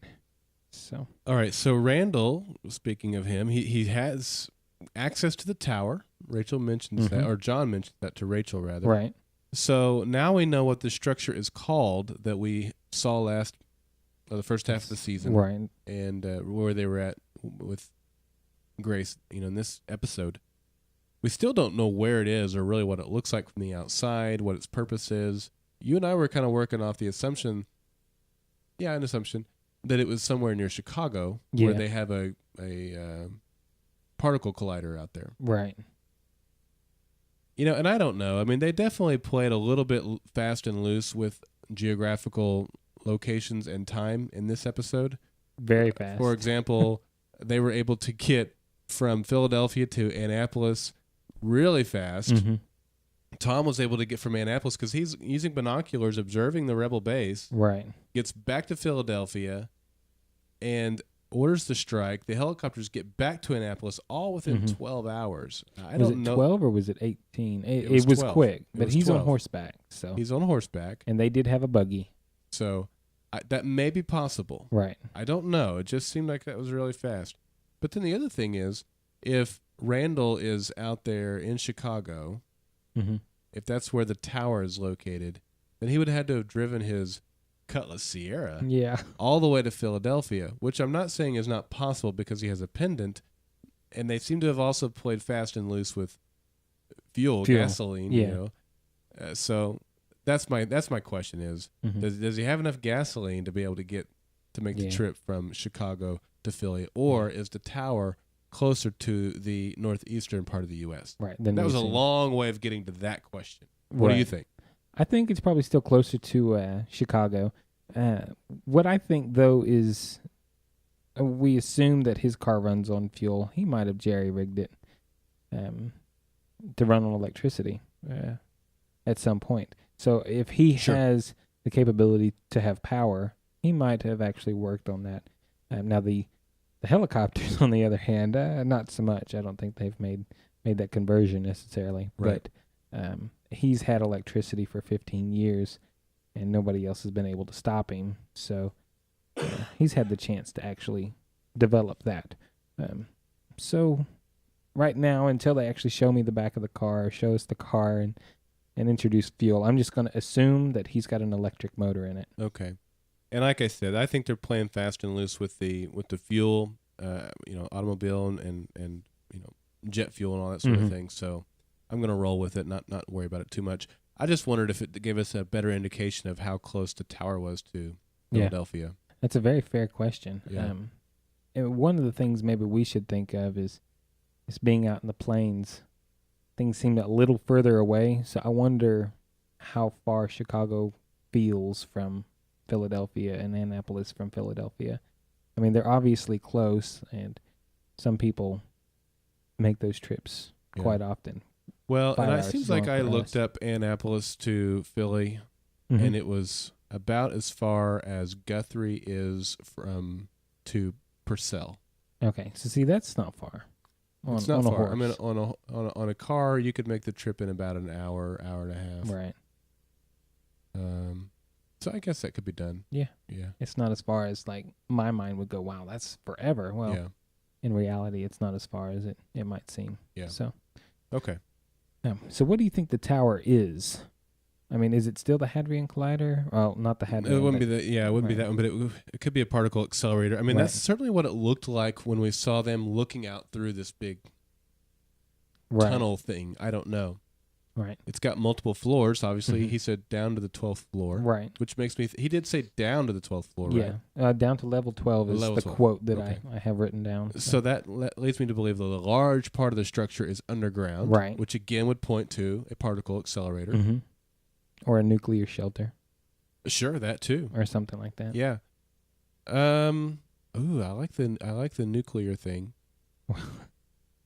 So all right, so Randall, speaking of him, he has access to the tower. Rachel mentions that, or John mentions that to Rachel, rather. Right. So now we know what the structure is called that we saw the first half of the season. Right. And where they were at with Grace, in this episode. We still don't know where it is or really what it looks like from the outside, what its purpose is. You and I were kind of working off the assumption, an assumption, that it was somewhere near Chicago where they have a particle collider out there. Right. And I don't know. I mean, they definitely played a little bit fast and loose with geographical locations and time in this episode. Very fast. For example, they were able to get from Philadelphia to Annapolis really fast. Tom was able to get from Annapolis because he's using binoculars observing the rebel base. Right. Gets back to Philadelphia and orders the strike. The helicopters get back to Annapolis all within 12 hours. I don't know. 12 or was it 18? It was 12. quick, but he's 12. on horseback. So he's on horseback. And they did have a buggy. So that may be possible. Right. I don't know. It just seemed like that was really fast. But then the other thing is, if Randall is out there in Chicago, if that's where the tower is located, then he would have had to have driven his Cutlass Sierra all the way to Philadelphia, which I'm not saying is not possible because he has a pendant, and they seem to have also played fast and loose with fuel. Gasoline, so that's my question is, does he have enough gasoline to be able to make the trip from Chicago to Philly, or is the tower closer to the northeastern part of the U.S.? Right. That was a long way of getting to that question. What do you think? I think it's probably still closer to Chicago. What I think, though, is we assume that his car runs on fuel. He might have jerry-rigged it to run on electricity at some point. So if he has the capability to have power, he might have actually worked on that. Now, the helicopters, on the other hand, not so much. I don't think they've made that conversion necessarily. Right. But he's had electricity for 15 years, and nobody else has been able to stop him. So he's had the chance to actually develop that. So right now, until they actually show me the back of the car, show us the car, and introduce fuel, I'm just going to assume that he's got an electric motor in it. Okay. And like I said, I think they're playing fast and loose with the fuel, automobile and jet fuel and all that sort of thing. So I'm going to roll with it, not worry about it too much. I just wondered if it gave us a better indication of how close the tower was to Philadelphia. That's a very fair question. Yeah. And one of the things maybe we should think of is being out in the plains things seem a little further away. So I wonder how far Chicago feels from Philadelphia and Annapolis from Philadelphia. I mean, they're obviously close, and some people make those trips Yeah. quite often. Well, 5 and it hours seems is like long I for looked us. up Annapolis to Philly, Mhm. and it was about as far as Guthrie is from to Purcell. Okay, so see, that's not far. It's not on a far. I mean, horse. on a car, you could make the trip in about an hour, hour and a half. Right. So I guess that could be done. Yeah. Yeah. It's not as far as like my mind would go, wow, that's forever. Well, Yeah. in reality, it's not as far as it might seem. Yeah. So, Okay. so what do you think the tower is? I mean, is it still the Hadrian Collider? Well, not the Hadrian. It wouldn't be but- that. Yeah, it wouldn't be Right. that one, but it could be a particle accelerator. I mean, that's Right. certainly what it looked like when we saw them looking out through this big right. tunnel thing. I don't know. Right. It's got multiple floors. Obviously, Mhm. he said down to the 12th floor, Right. which makes me. He did say down to the 12th floor, right? Yeah. Down to level 12 is Level the 12. quote that Okay. I have written down. So that leads me to believe that a large part of the structure is underground, Right. which again would point to a particle accelerator. Mhm. Or a nuclear shelter Sure, that too. or something like that. Yeah. Ooh, I like the nuclear thing.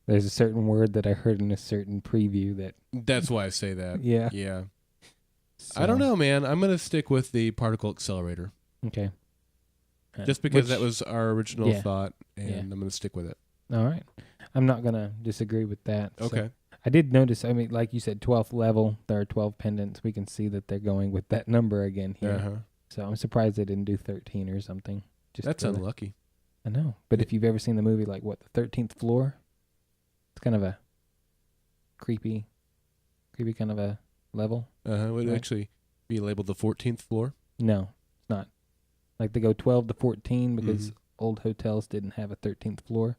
There's a certain word that I heard in a certain preview that. That's why I say that. Yeah. Yeah. I don't So, know, man. I'm gonna stick with the particle accelerator Okay. just because Which- that was our original Yeah. thought, and Yeah. I'm gonna stick with it. All right. I'm not going to disagree with that. So Okay. I did notice, I mean, like you said, 12th level, there are 12 pendants. We can see that they're going with that number again here. Uh-huh. So I'm surprised they didn't do 13 or something. Just That's for the- unlucky. I know. But if you've ever seen the movie, like, what, the 13th floor? It's kind of a creepy kind of a level. It would Right. actually be labeled the 14th floor. No, it's not. Like, they go 12 to 14 because Mhm. old hotels didn't have a 13th floor.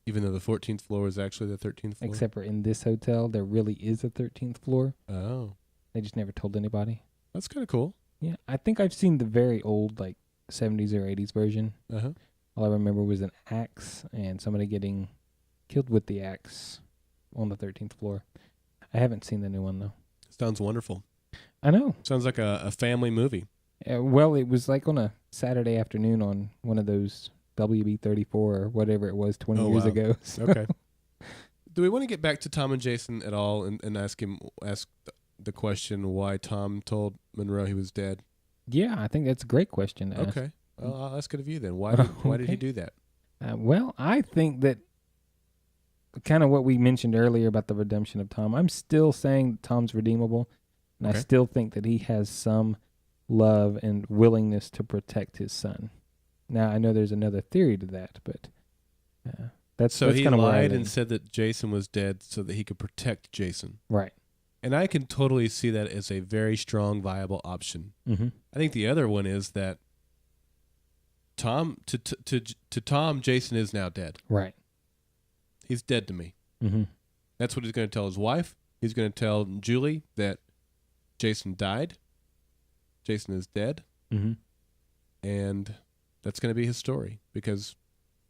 Even though the 14th floor is actually the 13th floor. Except for in this hotel, there really is a 13th floor. Oh, They just never told anybody. that's kind of cool. Yeah, I think I've seen the very old, like, 70s or 80s version. Uh-huh. All I remember was an axe and somebody getting killed with the axe on the 13th floor. I haven't seen the new one, though. Sounds wonderful. I know. Sounds like a family movie. Well, it was like on a Saturday afternoon on one of those WB34 or whatever it was 20 Oh, years wow. ago. So- Okay. Do we want to get back to Tom and Jason at all and ask the question why Tom told Monroe he was dead? Yeah, I think that's a great question to ask. Okay. Well, I'll ask it of you then. Why did he Okay. do that? Well, I think that kind of what we mentioned earlier about the redemption of Tom, I'm still saying that Tom's redeemable, and Okay. I still think that he has some love and willingness to protect his son. Now, I know there's another theory to that, but that's So that's he kind of where I lied lean. and said that Jason was dead so that he could protect Jason. Right. And I can totally see that as a very strong, viable option. Mm-hmm. I think the other one is that Tom to Tom, Jason is now dead. Right. He's dead to me. Mm-hmm. That's what he's going to tell his wife. He's going to tell Julie that Jason died. Jason is dead. Mm-hmm. And that's going to be his story because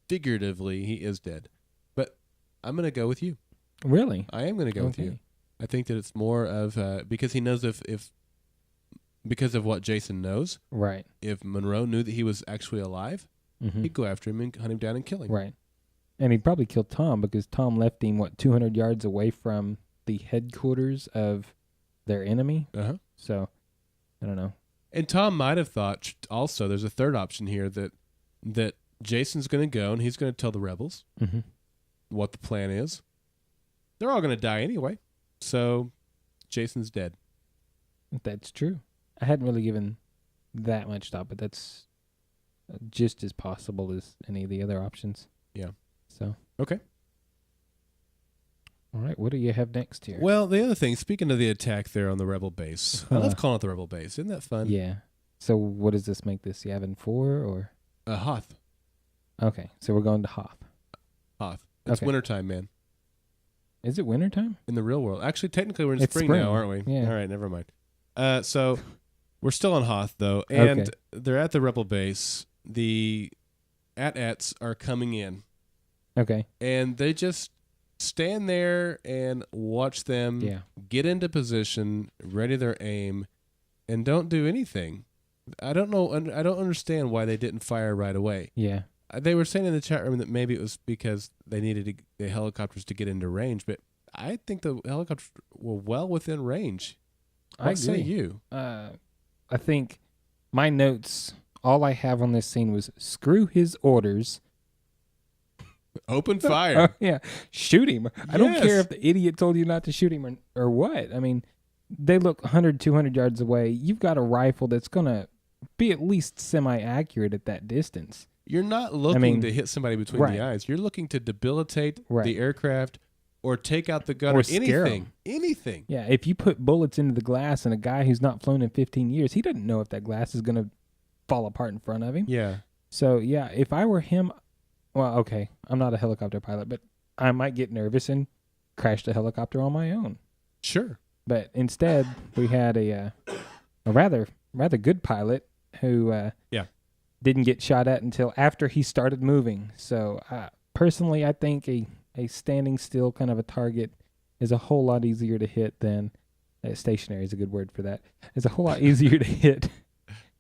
figuratively he is dead. But I'm going to go with you. Really? I am going to go with you. Okay. I think that it's more of because he knows if because of what Jason knows, Right. if Monroe knew that he was actually alive, Mm-hmm. he'd go after him and hunt him down and kill him. Right. And he'd probably kill Tom because Tom left him, 200 yards away from the headquarters of their enemy. Uh-huh. So, I don't know. And Tom might have thought also there's a third option here that Jason's going to go and he's going to tell the rebels Mm-hmm. what the plan is. They're all going to die anyway. So Jason's dead. That's true. I hadn't really given that much thought, but that's just as possible as any of the other options. Yeah. So. Okay. All right. What do you have next here? Well, the other thing, speaking of the attack there on the rebel base, I love calling it the rebel base. Isn't that fun? Yeah. So what does this make this? Yavin 4 or? Hoth. Okay. So we're going to Hoth. Hoth. It's Okay. wintertime, man. Is it wintertime? In the real world. Actually, technically, we're in It's spring spring. now, aren't we? Yeah. All right, never mind. So we're still on Hoth, though, and Okay. they're at the rebel base. The AT-ATs are coming in, Okay. and they just stand there and watch them Yeah. get into position, ready their aim, and don't do anything. I don't know. I don't understand why they didn't fire right away. Yeah. They were saying in the chat room that maybe it was because they needed the helicopters to get into range, but I think the helicopters were well within range. What say you? I think my notes, all I have on this scene was screw his orders. Open fire. Yeah. Shoot him. I don't care Yes. if the idiot told you not to shoot him or what. I mean, they look 100, 200 yards away. You've got a rifle that's going to be at least semi-accurate at that distance. You're not looking mean, to hit somebody between right. the eyes. You're looking to debilitate Right. the aircraft or take out the gun Or or scare 'em. anything. Anything. Yeah, if you put bullets into the glass and a guy who's not flown in 15 years, he doesn't know if that glass is going to fall apart in front of him. Yeah. So, yeah, if I were him, well, okay, I'm not a helicopter pilot, but I might get nervous and crash the helicopter on my own. Sure. But instead, we had a rather good pilot who didn't get shot at until after he started moving. So, personally, I think a standing still kind of a target is a whole lot easier to hit than stationary is a good word for that. It's a whole lot easier to hit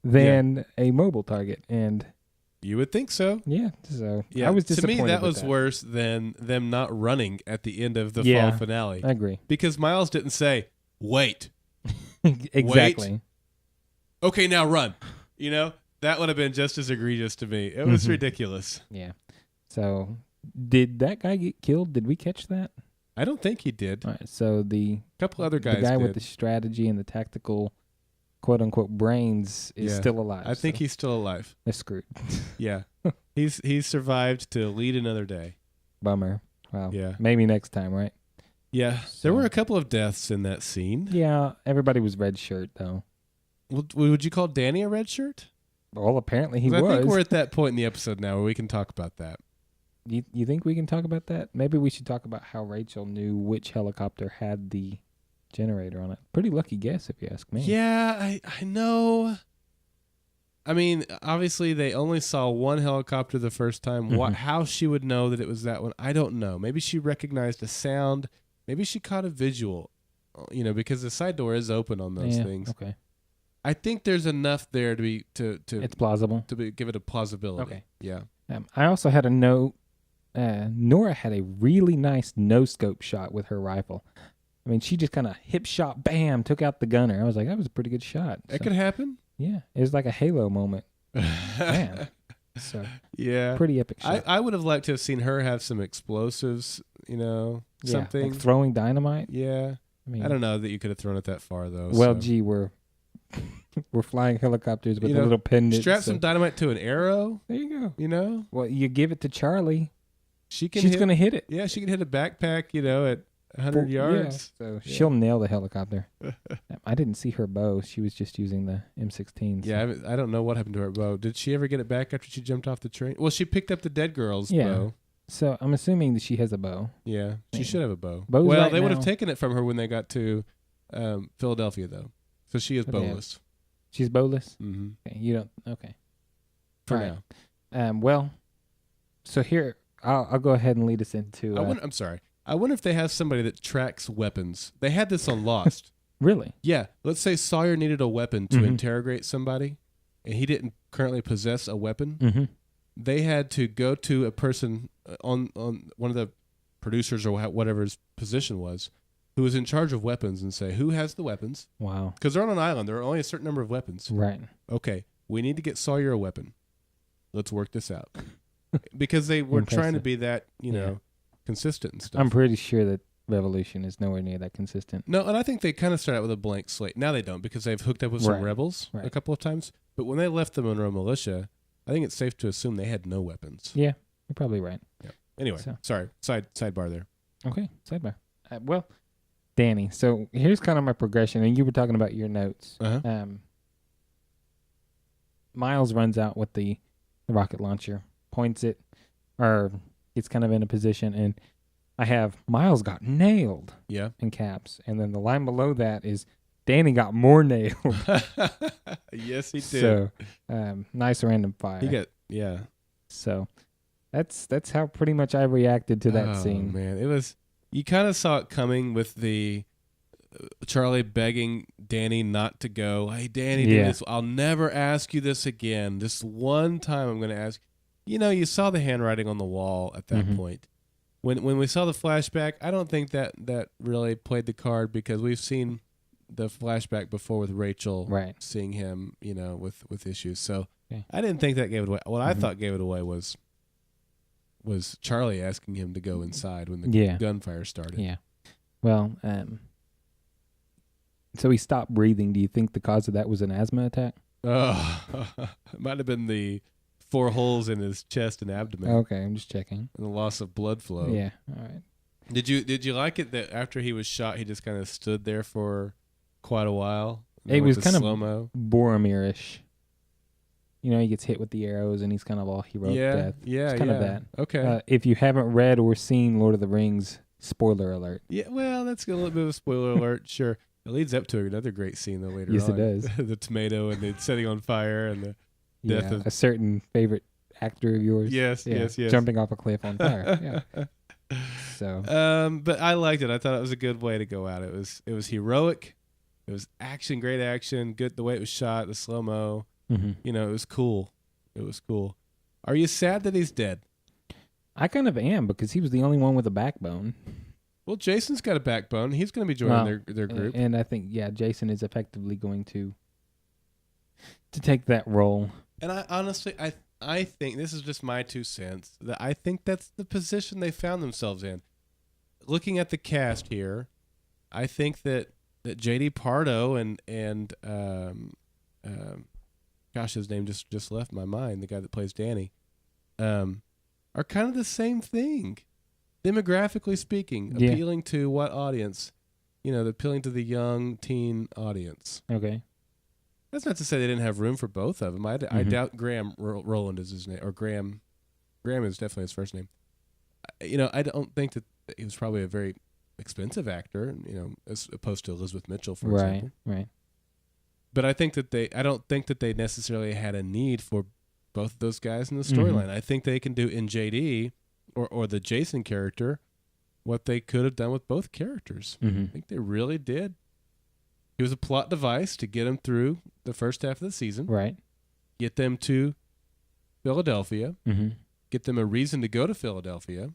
than a mobile target. And You would think so. yeah, so Yeah. I was to disappointed me, that with was worse than them not running at the end of the Yeah. fall finale. I agree. Because Miles didn't say, wait, Exactly. okay, now run. You know, that would have been just as egregious to me. It was Mhm. ridiculous. Yeah. So, did that guy get killed? Did we catch that? I don't think he did. All right. So the A couple other guys the guy did. with the strategy and the tactical, quote unquote, brains is Yeah. still alive. I think so he's still alive. they're screwed. Yeah. He's survived to lead another day. Bummer. Wow. Yeah. Maybe next time, right? Yeah. There So- were a couple of deaths in that scene. Yeah. Everybody was red shirt though. Would you call Danny a red shirt? Well, apparently he 'Cause was. I think we're at that point in the episode now where we can talk about that. You think we can talk about that? Maybe we should talk about how Rachel knew which helicopter had the generator on it. Pretty lucky guess, if you ask me. Yeah, I know. I mean, obviously they only saw one helicopter the first time. Mhm. How she would know that it was that one, I don't know. Maybe she recognized a sound. Maybe she caught a visual. You know, because the side door is open on those Yeah, things. Okay. I think there's enough there to be It's plausible. give it a plausibility. Okay. Yeah. I also had a note. Nora had a really nice no scope shot with her rifle. I mean, she just kind of hip shot, bam, took out the gunner. I was like, that was a pretty good shot. That So, could happen. yeah, it was like a Halo moment. Man. So Yeah. pretty epic shot. I would have liked to have seen her have some explosives, you know, Yeah, something. like throwing dynamite. Yeah. I mean, I don't know that you could have thrown it that far though. Well, so. gee, we're flying helicopters with You a know, little pendant. Strap so- some dynamite to an arrow, There you go. you know? Well, you give it to Charlie. She can She's hit, gonna hit it. Yeah, she can hit a backpack, you know, at 100 yards. Yeah, so Yeah. she'll nail the helicopter. I didn't see her bow. She was just using the M16. so- Yeah, I don't know what happened to her bow. Did she ever get it back after she jumped off the train? Well, she picked up the dead girl's Yeah. bow. So I'm assuming that she has a bow. Yeah, she Yeah. should have a bow. Bows Well, right they would have now- taken it from her when they got to Philadelphia, though. So she is But they have- bowless. She's bowless. Mm-hmm. Okay, you don't. Okay. For All now. right. Well, so here I'll go ahead and lead us into. I'm sorry. I wonder if they have somebody that tracks weapons. They had this on Lost. Really? Yeah, let's say Sawyer needed a weapon to Mhm. interrogate somebody, and he didn't currently possess a weapon. Mm-hmm. They had to go to a person on one of the producers or whatever his position was, who was in charge of weapons, and say, who has the weapons? Wow. Because they're on an island. There are only a certain number of weapons. Right. Okay, we need to get Sawyer a weapon. Let's work this out. Because they were trying to Impressive. be that, you know, Yeah. consistent and stuff. I'm pretty sure that Revolution is nowhere near that consistent. No, and I think they kind of start out with a blank slate. Now they don't because they've hooked up with some Right, rebels a right. couple of times. But when they left the Monroe Militia, I think it's safe to assume they had no weapons. Yeah, you're probably right. Anyway, So- sorry, sidebar there. Okay, sidebar. Well, Danny. So here's kind of my progression, and you were talking about your notes. Uh-huh. Miles runs out with the rocket launcher, points it, or gets kind of in a position, and I have Miles got nailed Yeah. in caps, and then the line below that is Danny got more nailed. Yes, he did. So nice random fire. He got yeah. So that's how pretty much I reacted to that Oh, scene. man, it was you kind of saw it coming with the Charlie begging Danny not to go. Hey, Danny, do this. I'll never ask you this again. This one time I'm going to ask. You saw the handwriting on the wall at that point. When we saw the flashback, I don't think that really played the card because we've seen the flashback before with Rachel seeing him, with issues. So I didn't think that gave it away. What I thought gave it away was Charlie asking him to go inside when the gunfire started. Yeah. Well, so he stopped breathing. Do you think the cause of that was an asthma attack? Oh, it might have been the 4 holes in his chest and abdomen. Okay, I'm just checking. And the loss of blood flow. Yeah, all right. Did you like it that after he was shot, he just kind of stood there for quite a while? It was kind slow-mo? of Boromir-ish. He gets hit with the arrows and he's kind of all heroic death. Yeah, it's kind of that. Okay. If you haven't read or seen Lord of the Rings, spoiler alert. Yeah, well, that's a little bit of a spoiler alert, sure. It leads up to another great scene, though, later on. Yes, it does. The tomato and the setting on fire and the death of... a certain favorite actor of yours. Yes. Jumping off a cliff on fire. Yeah. So. But I liked it. I thought it was a good way to go out. It was heroic. It was action, great action, good the way it was shot, the slow-mo. It was cool. It was cool. Are you sad that he's dead? I kind of am because he was the only one with a backbone. Well, Jason's got a backbone. He's going to be joining their group. And I think, Jason is effectively going to take that role. And I honestly, I think, this is just my 2 cents, that I think that's the position they found themselves in. Looking at the cast here, I think that J.D. Pardo and gosh, his name just left my mind, the guy that plays Danny, are kind of the same thing. Demographically speaking, appealing to what audience? Appealing to the young teen audience. Okay. That's not to say they didn't have room for both of them. I doubt Graham Roland is his name, or Graham is definitely his first name. I don't think that he was probably a very expensive actor, as opposed to Elizabeth Mitchell, for example. Right. But I don't think that they necessarily had a need for both of those guys in the storyline. I think they can do in JD or the Jason character what they could have done with both characters. I think they really did. It was a plot device to get them through the first half of the season. Right. Get them to Philadelphia. Get them a reason to go to Philadelphia.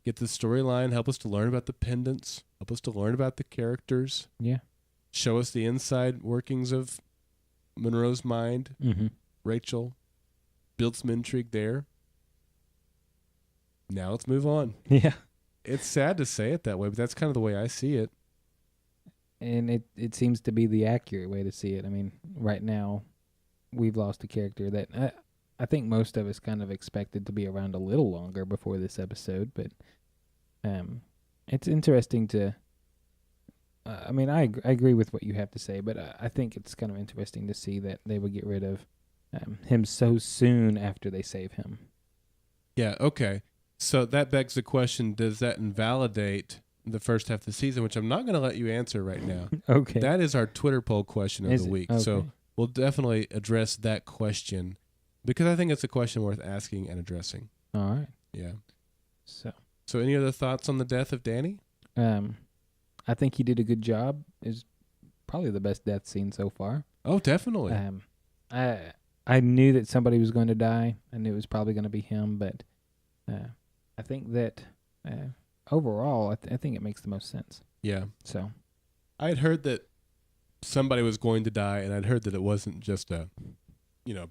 Get the storyline, help us to learn about the pendants, help us to learn about the characters. Yeah. Show us the inside workings of Monroe's mind. Rachel. Build some intrigue there. Now let's move on. Yeah. It's sad to say it that way, but that's kind of the way I see it. And it seems to be the accurate way to see it. I mean, right now, we've lost a character that I think most of us kind of expected to be around a little longer before this episode, but it's interesting to... I agree with what you have to say, but I think it's kind of interesting to see that they would get rid of him so soon after they save him. Yeah, okay. So that begs the question, does that invalidate the first half of the season, which I'm not going to let you answer right now. Okay. That is our Twitter poll question of the week. Okay. So we'll definitely address that question because I think it's a question worth asking and addressing. All right. Yeah. So any other thoughts on the death of Danny? I think he did a good job. It's probably the best death scene so far. Oh, definitely. I knew that somebody was going to die. I knew it was probably going to be him, but I think that overall, I think it makes the most sense. Yeah. So I had heard that somebody was going to die, and I'd heard that it wasn't just a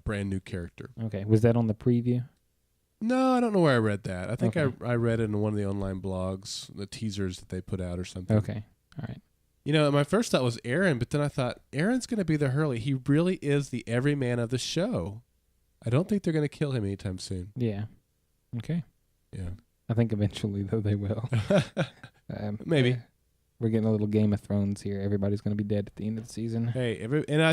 brand new character. Okay. Was that on the preview? No, I don't know where I read that. I think Okay. I read it in one of the online blogs, the teasers that they put out or something. Okay. All right. My first thought was Aaron, but then I thought, Aaron's going to be the Hurley. He really is the everyman of the show. I don't think they're going to kill him anytime soon. Yeah. Okay. Yeah. I think eventually, though, they will. Maybe. We're getting a little Game of Thrones here. Everybody's going to be dead at the end of the season. Hey,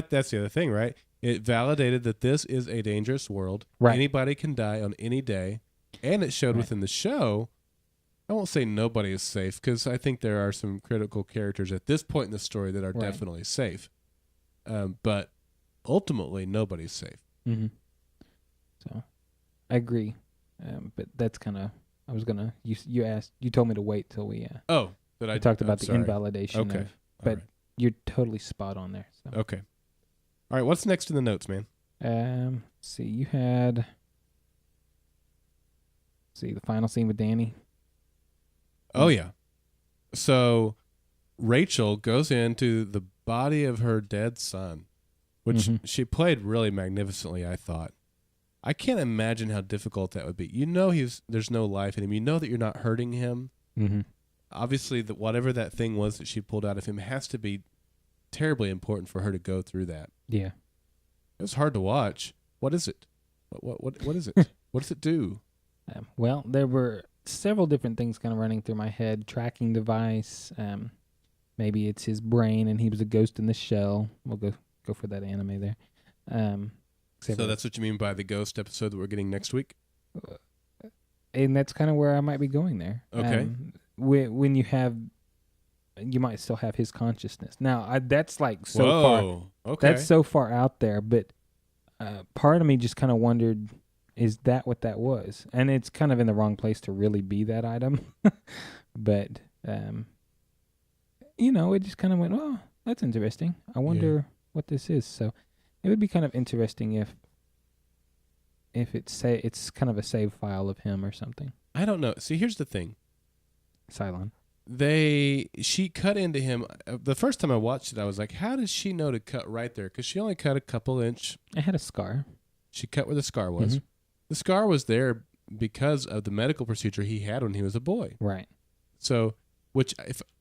that's the other thing, right? It validated that this is a dangerous world. Right. Anybody can die on any day. And it showed within the show, I won't say nobody is safe, because I think there are some critical characters at this point in the story that are definitely safe. But ultimately, nobody's safe. Mm-hmm. So, I agree. But that's kind of I was gonna. You told me to wait till we I talked I'm about the sorry. invalidation Okay. of. All But right. you're totally spot on there. So. Okay. All right. What's next in the notes, man? See, you had. See the final scene with Danny. Oh yeah. So Rachel goes into the body of her dead son, which Mhm. she played really magnificently, I thought. I can't imagine how difficult that would be. You know there's no life in him. You know that you're not hurting him. Mm-hmm. Obviously, that whatever that thing was that she pulled out of him has to be terribly important for her to go through that. Yeah. It was hard to watch. What is it? What is it? What does it do? Well, there were several different things kind of running through my head. Tracking device. Maybe it's his brain, and he was a ghost in the shell. We'll go for that anime there. So that's what you mean by the ghost episode that we're getting next week? And that's kind of where I might be going there. Okay. When you might still have his consciousness. Now, that's like so far. Whoa. Okay. That's so far out there, but part of me just kind of wondered, is that what that was? And it's kind of in the wrong place to really be that item. But, it just kind of went, oh, that's interesting. I wonder what this is. So it would be kind of interesting if it's kind of a save file of him or something. I don't know. See, here's the thing. Cylon. She cut into him. The first time I watched it, I was like, how does she know to cut right there? Because she only cut a couple inch. It had a scar. She cut where the scar was. Mhm. The scar was there because of the medical procedure he had when he was a boy. Right. So,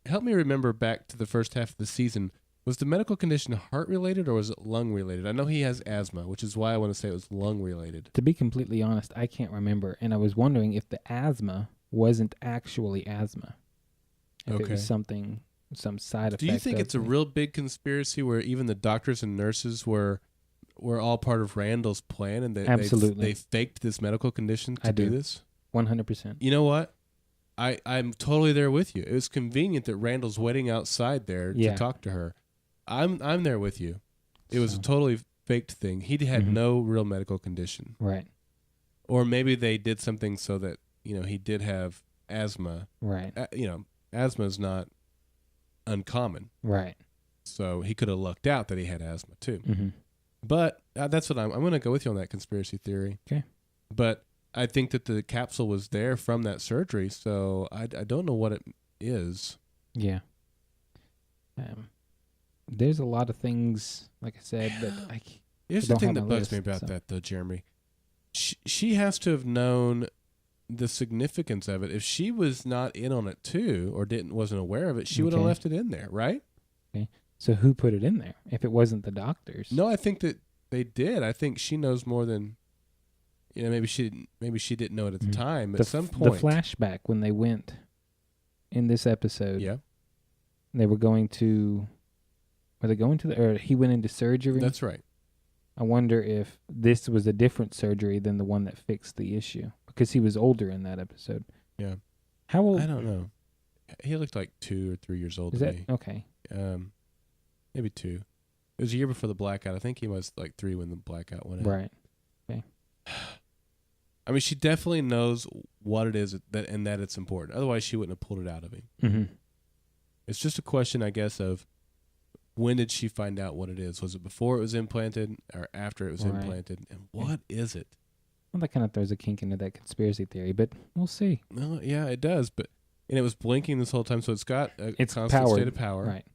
help me remember back to the first half of the season. Was the medical condition heart related or was it lung related? I know he has asthma, which is why I want to say it was lung related. To be completely honest, I can't remember. And I was wondering if the asthma wasn't actually asthma. If it Okay. was some side effect. Do you think of it's a real big conspiracy where even the doctors and nurses were all part of Randall's plan and Absolutely. they faked this medical condition to I do do. this? 100%. You know what? I'm totally there with you. It was convenient that Randall's waiting outside there Yeah. to talk to her. I'm there with you. It was a So- totally faked thing. He had Mhm. no real medical condition. Right. Or maybe they did something so that, he did have asthma. Right. Asthma is not uncommon. Right. So he could have lucked out that he had asthma too. Mm-hmm. But that's what I'm going to go with you on that conspiracy theory. Okay. But I think that the capsule was there from that surgery, so I don't know what it is. Yeah. There's a lot of things, like I said, that Here's I the don't thing have that my bugs list, me about so. that, though, Jeremy. She has to have known the significance of it. If she was not in on it too, or wasn't aware of it, she would have Okay. left it in there, right? So who put it in there? If it wasn't the doctors? No, I think that they did. I think she knows more than maybe she didn't know it at the Mhm. time. The At some point, the flashback when they went in this episode. yeah, They were going to. Were they going to or he went into surgery? that's right. I wonder if this was a different surgery than the one that fixed the issue because he was older in that episode. Yeah. How old I don't know. He looked like 2 or 3 years old is to that? me. Okay. Maybe 2. It was a year before the blackout. I think he was like 3 when the blackout went out. Right. I mean, she definitely knows what it is and that it's important. Otherwise, she wouldn't have pulled it out of him. Mm-hmm. It's just a question, I guess, of when did she find out what it is? Was it before it was implanted or after it was Right. implanted? And what is it? Well, that kind of throws a kink into that conspiracy theory, but we'll see. No, yeah, it does. And it was blinking this whole time, so it's got a It's constant powered, state of power. right.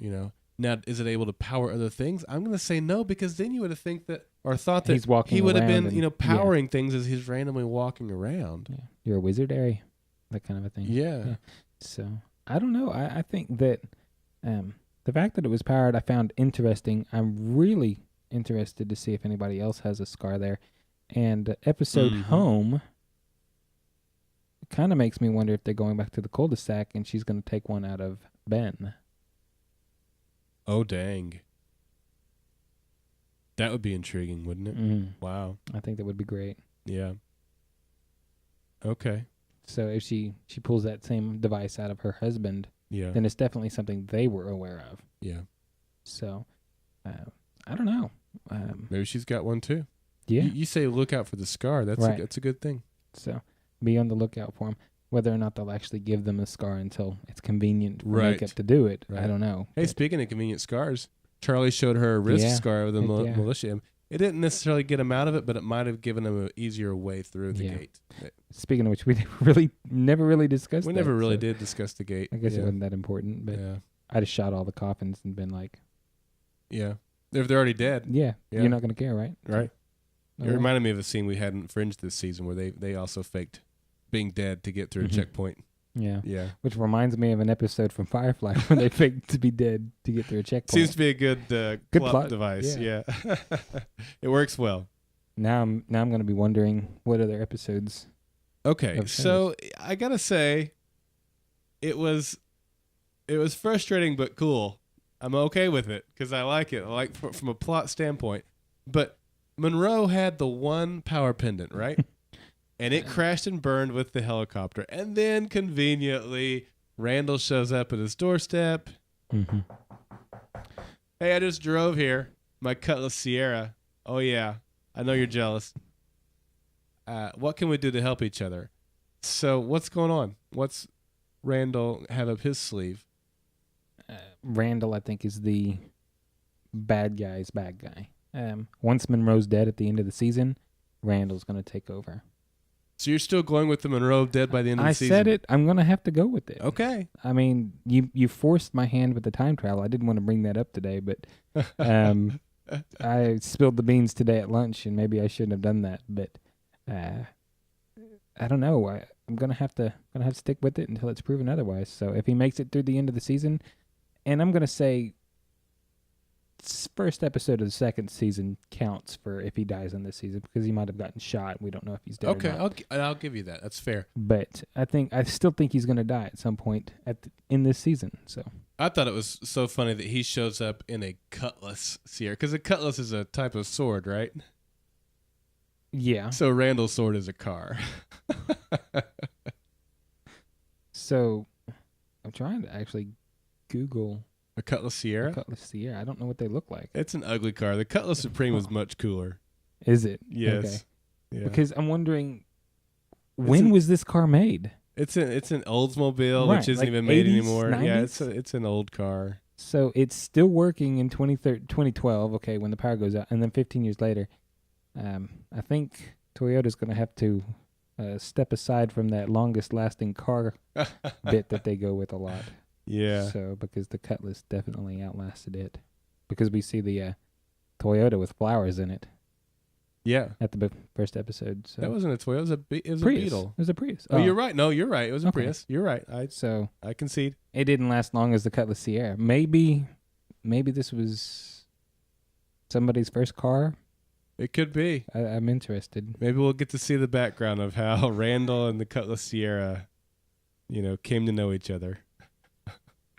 Now, is it able to power other things? I'm going to say no, because then you would have thought that He's walking he would have around been, and- yeah. powering things as he's randomly walking around. Yeah. You're a wizard, Ari. That kind of a thing. Yeah. So I don't know. I think that the fact that it was powered, I found interesting. I'm really interested to see if anybody else has a scar there. And episode Mhm. home kind of makes me wonder if they're going back to the cul-de-sac and she's going to take one out of Ben. Oh, dang. That would be intriguing, wouldn't it? Wow. I think that would be great. Yeah. Okay. So if she pulls that same device out of her husband, Yeah. then it's definitely something they were aware of. Yeah. So I don't know. Maybe she's got one too. Yeah. You say look out for the scar. That's Right. that's a good thing. So be on the lookout for him. Whether or not they'll actually give them a scar until it's convenient for Right. makeup to do it, I Right. don't know. Hey, But speaking of convenient scars, Charlie showed her a wrist Yeah. scar with a Yeah. militia. It didn't necessarily get him out of it, but it might have given him an easier way through the Yeah. gate. speaking of which, we never really discussed. We that, never really so did discuss the gate. I guess yeah. it wasn't that important, but Yeah. I'd have shot all the coffins and been like, Yeah. If they're already dead, "Yeah, Yeah. you're not gonna care, right?" right? All It right. reminded me of a scene we had in Fringe this season where they also faked being dead to get through a Mhm. checkpoint. Yeah. Yeah. Which reminds me of an episode from Firefly where they faked to be dead to get through a checkpoint. Seems to be a good Good plot plot, device. yeah. Yeah. It works well. Now I'm going to be wondering what other episodes. Okay, Of so I gotta say, it was frustrating but cool. I'm okay with it because I like it. I like from a plot standpoint. But Monroe had the one power pendant, right? And it crashed and burned with the helicopter. And then conveniently, Randall shows up at his doorstep. Mm-hmm. Hey, I just drove here. My Cutlass Sierra. Oh yeah, I know you're jealous. What can we do to help each other? So what's going on? What's Randall have up his sleeve? Randall, I think, is the bad guy's bad guy. Once Monroe's dead at the end of the season, Randall's going to take over. So you're still going with the Monroe dead by the end of the I season? said it. I'm going to have to go with it. Okay. I mean, you forced my hand with the time travel. I didn't want to bring that up today, but I spilled the beans today at lunch, and maybe I shouldn't have done that. But I don't know. I'm gonna have to stick with it until it's proven otherwise. So if he makes it through the end of the season, and I'm gonna say, first episode of the second season counts for if he dies in this season because he might have gotten shot. We don't know if he's dead. Okay, or not. I'll give you that. That's fair. But I still think he's gonna die at some point in this season. So. I thought it was so funny that he shows up in a Cutlass Sierra because a Cutlass is a type of sword, right? Yeah. So Randall's sword is a car. So I'm trying to actually Google A Cutlass Sierra? Cutlass Sierra. I don't know what they look like. It's an ugly car. The Cutlass Supreme was much cooler. Is it? Yes. Okay. Yeah. Because I'm wondering, when was this car made? It's an Oldsmobile, Right, which isn't like even made 80s, anymore. Yeah, 90s? it's an old car. So it's still working in 2012, okay, when the power goes out, and then 15 years later. I think Toyota's going to have to step aside from that longest-lasting car bit that they go with a lot. Yeah. So because the Cutlass definitely outlasted it, because we see the Toyota with flowers in it Yeah. at the first episode. So That wasn't a Toyota. It was a Prius. Beetle. It was a Prius. Oh, you're right. No, you're right. It was a Okay. Prius. You're right. So I concede. it didn't last long as the Cutlass Sierra. Maybe this was somebody's first car. It could be. I'm interested. Maybe we'll get to see the background of how Randall and the Cutlass Sierra, came to know each other.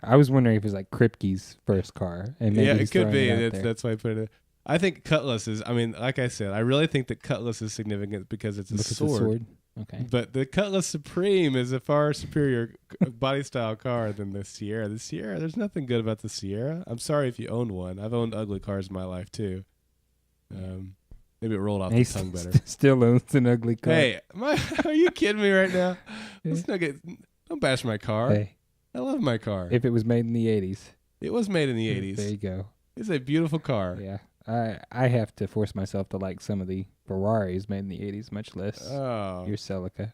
I was wondering if it was like Kripke's first car. And maybe Yeah, he's it could throwing be. it out there. That's why I put it. I think Cutlass is. I mean, like I said, I really think that Cutlass is significant because it's a Because it's sword. Okay. But the Cutlass Supreme is a far superior body style car than the Sierra. The Sierra, there's nothing good about the Sierra. I'm sorry if you owned one. I've owned ugly cars in my life too. Maybe it rolled off He the tongue better. still owns an ugly car. Hey, are you kidding me right now? Yeah. Let's not don't bash my car. Hey, I love my car. if it was made in the 80s. It was made in the There 80s. you go. It's a beautiful car. Yeah. I have to force myself to like some of the Ferraris made in the 80s, much less Oh. your Celica.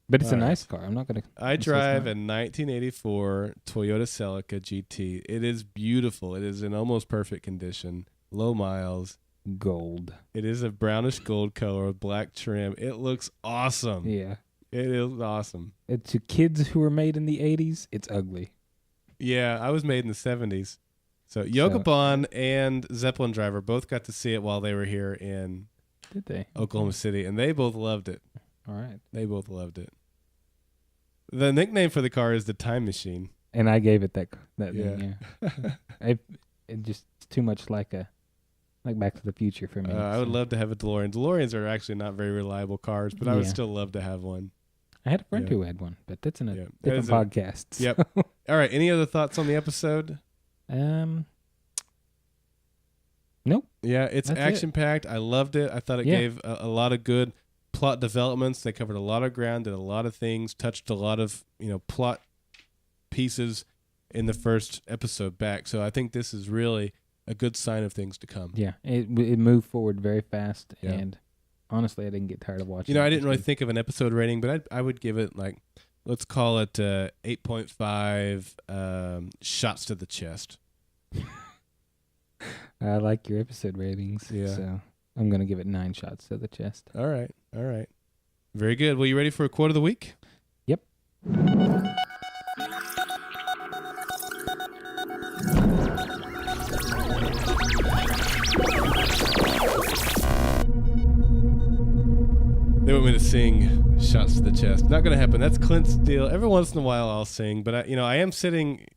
But it's a All right. nice car. I'm not going to. I drive a 1984 Toyota Celica GT. It is beautiful. It is in almost perfect condition. Low miles. Gold. It is a brownish gold color with black trim. It looks awesome. Yeah. It is awesome. To kids who were made in the 80s, it's ugly. Yeah, I was made in the 70s. So Yoga Bond and Zeppelin Driver both got to see it while they were here in Did they? Oklahoma City, and they both loved it. All right. They both loved it. The nickname for the car is the Time Machine. And I gave it that Yeah. name, yeah. It just it's too much like Back to the Future for me. I would so. love to have a DeLorean. DeLoreans are actually not very reliable cars, but I would Yeah. still love to have one. I had a friend Yeah. who had one, but that's in a Yeah. That different is podcast. Yep. All right. Any other thoughts on the episode? Nope. Yeah, it's That's it. action packed. I loved it. I thought it Yeah. gave a lot of good plot developments. They covered a lot of ground, did a lot of things, touched a lot of plot pieces in the first episode back. So I think this is really a good sign of things to come. Yeah, it moved forward very fast, Yeah. and honestly, I didn't get tired of watching. I it. didn't really think of an episode rating, but I would give it like, let's call it 8.5 shots to the chest. I like your episode ratings. Yeah. So I'm gonna give it 9 shots to the chest. All right. Very good. Well, you ready for a quote of the week? Yep. They want me to sing shots to the chest. Not going to happen. That's Clint's deal. Every once in a while I'll sing, but I am sitting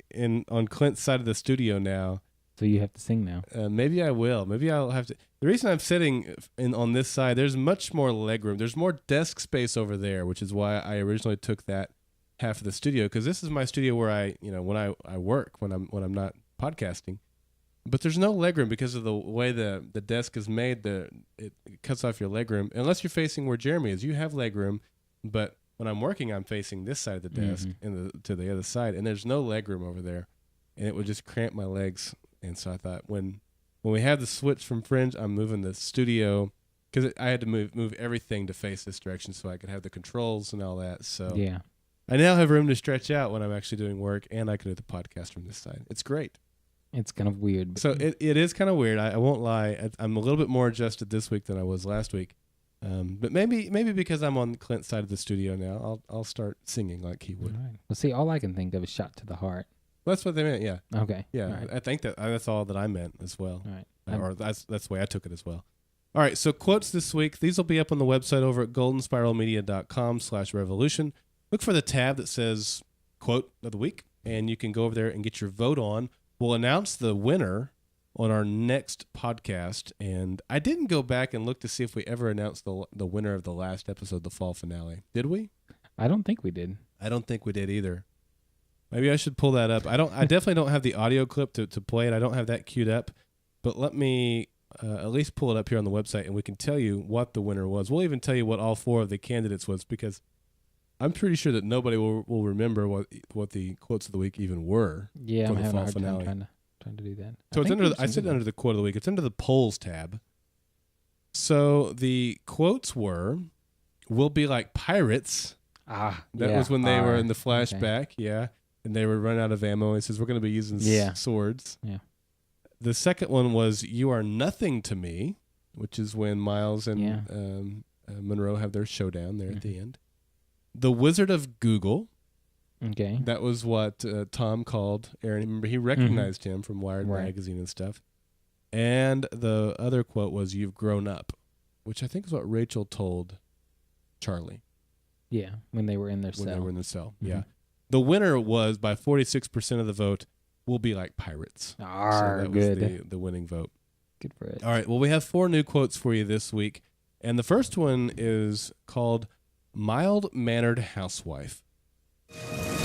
on Clint's side of the studio now. So you have to sing now. Maybe I will. Maybe I'll have to. The reason I'm sitting on this side, there's much more leg room. There's more desk space over there, which is why I originally took that half of the studio, because this is my studio where when I work when I'm not podcasting. But there's no legroom because of the way the desk is made. It cuts off your legroom unless you're facing where Jeremy is. You have legroom, but when I'm working, I'm facing this side of the desk and to the other side, and there's no legroom over there, and it would just cramp my legs. And so I thought when we have the switch from Fringe, I'm moving the studio because I had to move everything to face this direction so I could have the controls and all that. So Yeah. I now have room to stretch out when I'm actually doing work, and I can do the podcast from this side. It's great. It's kind of weird. So it is kind of weird. I won't lie. I'm a little bit more adjusted this week than I was last week. But maybe because I'm on Clint's side of the studio now, I'll start singing like he would. All right. Well, see, all I can think of is shot to the heart. Well, that's what they meant. Yeah. Okay. Yeah. All right. I think that's all that I meant as well. All right. Or that's the way I took it as well. All right. So quotes this week. These will be up on the website over at goldenspiralmedia.com/revolution. Look for the tab that says quote of the week, and you can go over there and get your vote on. We'll announce the winner on our next podcast. And I didn't go back and look to see if we ever announced the winner of the last episode, the fall finale. Did we? I don't think we did. I don't think we did either. Maybe I should pull that up. I definitely don't have the audio clip to play it. I don't have that queued up. But let me at least pull it up here on the website, and we can tell you what the winner was. We'll even tell you what all 4 of the candidates was, because I'm pretty sure that nobody will remember what the quotes of the week even were. Yeah, for I'm the having a fall hard finale. time trying to do that. So I sit under the quote of the week. It's under the polls tab. So the quotes were, "We'll be like pirates." That was when they were in the flashback. Okay. Yeah. And they were running out of ammo. He says, "We're going to be using swords." Yeah. The second one was, "You are nothing to me," which is when Miles and Monroe have their showdown there at the end. "The Wizard of Google." Okay. That was what Tom called Aaron. Remember, he recognized him from Wired magazine and stuff. And the other quote was, "You've grown up," which I think is what Rachel told Charlie. Yeah, when they were in their cell. When they were in the cell, yeah. The winner was, by 46% of the vote, "We'll be like pirates." So that good. was the winning vote. Good for it. All right, well, we have 4 new quotes for you this week. And the first one is called "Mild-Mannered Housewife."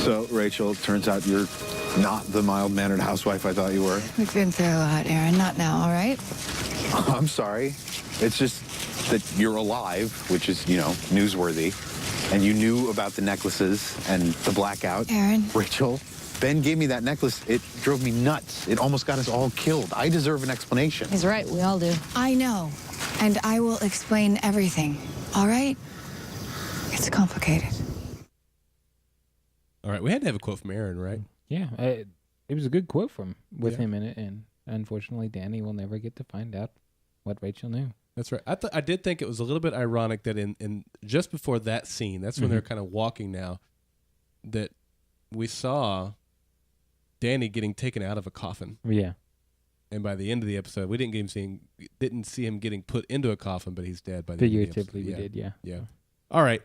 So, Rachel, it turns out you're not the mild-mannered housewife I thought you were. We've been through a lot, Aaron. Not now, all right? I'm sorry. It's just that you're alive, which is, newsworthy. And you knew about the necklaces and the blackout. Aaron. Rachel, Ben gave me that necklace. It drove me nuts. It almost got us all killed. I deserve an explanation. He's right. We all do. I know. And I will explain everything. All right? It's complicated. All right, we had to have a quote from Aaron, right? Yeah, it was a good quote with him in it, and unfortunately, Danny will never get to find out what Rachel knew. That's right. I did think it was a little bit ironic that in just before that scene, that's when they're kind of walking now, that we saw Danny getting taken out of a coffin. Yeah. And by the end of the episode, we didn't see him getting put into a coffin, but he's dead by the end of the episode. Figuratively, we did, yeah. Yeah. All right.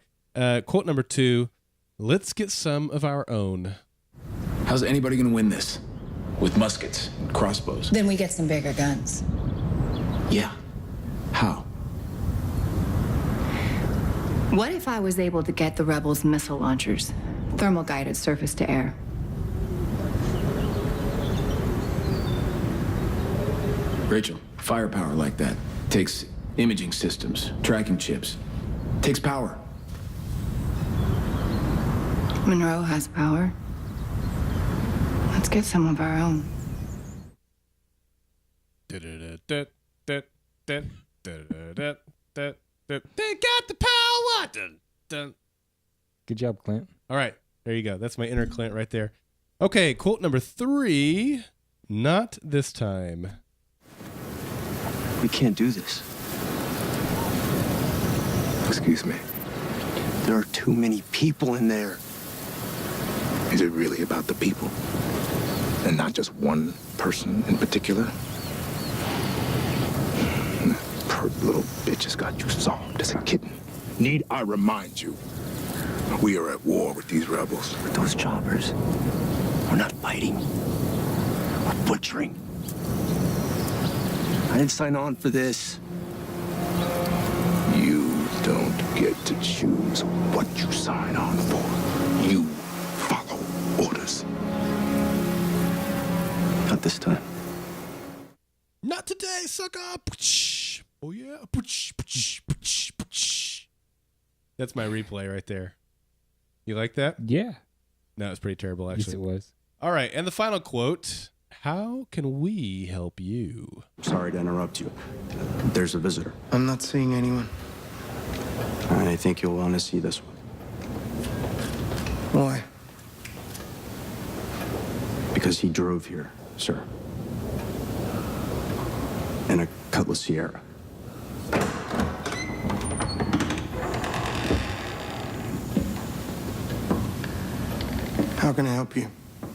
Quote number 2. "Let's get some of our own." How's anybody going to win this? With muskets and crossbows? Then we get some bigger guns. Yeah. How? What if I was able to get the rebels missile launchers? Thermal-guided surface-to-air. Rachel, firepower like that takes imaging systems, tracking chips. Takes power. Monroe has power. Let's get some of our own. They got the power. Dun, dun. Good job, Clint. All right, there you go. That's my inner Clint right there. Okay, quote number 3. Not this time. We can't do this. Excuse me. There are too many people in there. Is it really about the people? And not just one person in particular? That pert little bitch has got you soft as a kitten. Need I remind you? We are at war with these rebels. With those choppers, we're not fighting. We're butchering. I didn't sign on for this. You don't get to choose what you sign on for. You follow orders. Not this time. Not today, sucker. Oh, yeah. That's my replay right there. You like that? Yeah. No, it's pretty terrible, Yes, actually. it was. All right, and the final quote. How can we help you? Sorry to interrupt you. There's a visitor. I'm not seeing anyone. I think you'll want to see this one. Why? Because he drove here, sir. In a Cutlass Sierra. How can I help you,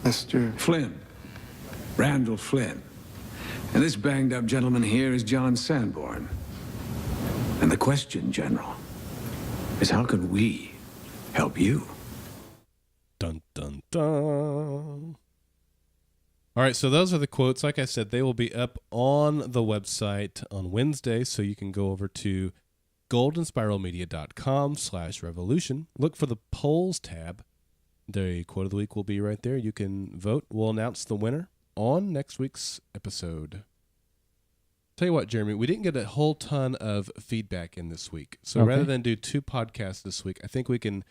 Mr. Flynn. Randall Flynn. And this banged-up gentleman here is John Sanborn. And the question, General, is how can we help you? Dun, dun, dun. All right, so those are the quotes. Like I said, they will be up on the website on Wednesday, so you can go over to goldenspiralmedia.com/revolution. Look for the polls tab. The quote of the week will be right there. You can vote. We'll announce the winner on next week's episode. Tell you what, Jeremy, we didn't get a whole ton of feedback in this week. So Okay. rather than do 2 podcasts this week, I think we can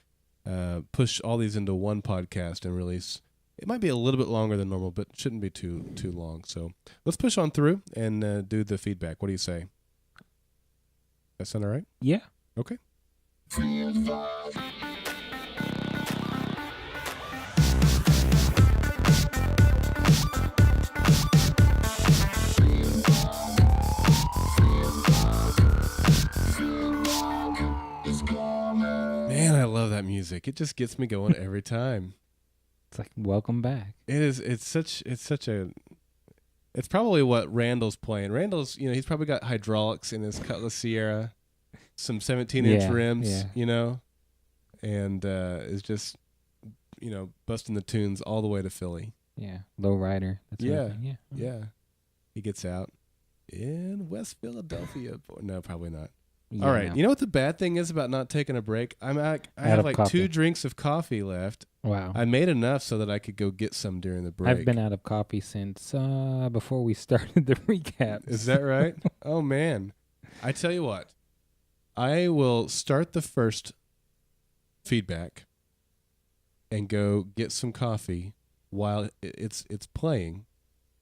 push all these into one podcast and release. It might be a little bit longer than normal, but shouldn't be too long. So let's push on through and do the feedback. What do you say? That sound all right? Yeah. Okay. Man, I love that music. It just gets me going every time. It's like, welcome back. It is. It's probably what Randall's playing. Randall's, he's probably got hydraulics in his Cutlass Sierra, some 17-inch Yeah, rims, yeah. And is just, busting the tunes all the way to Philly. Yeah. Low rider. That's Yeah. right. Yeah. Yeah. He gets out in West Philadelphia. No, probably not. Yeah, All right. no. You know what the bad thing is about not taking a break? I Out have of like coffee. 2 drinks of coffee left. Wow. I made enough so that I could go get some during the break. I've been out of coffee since before we started the recap. Is that right? Oh, man. I tell you what. I will start the first feedback and go get some coffee while it's playing.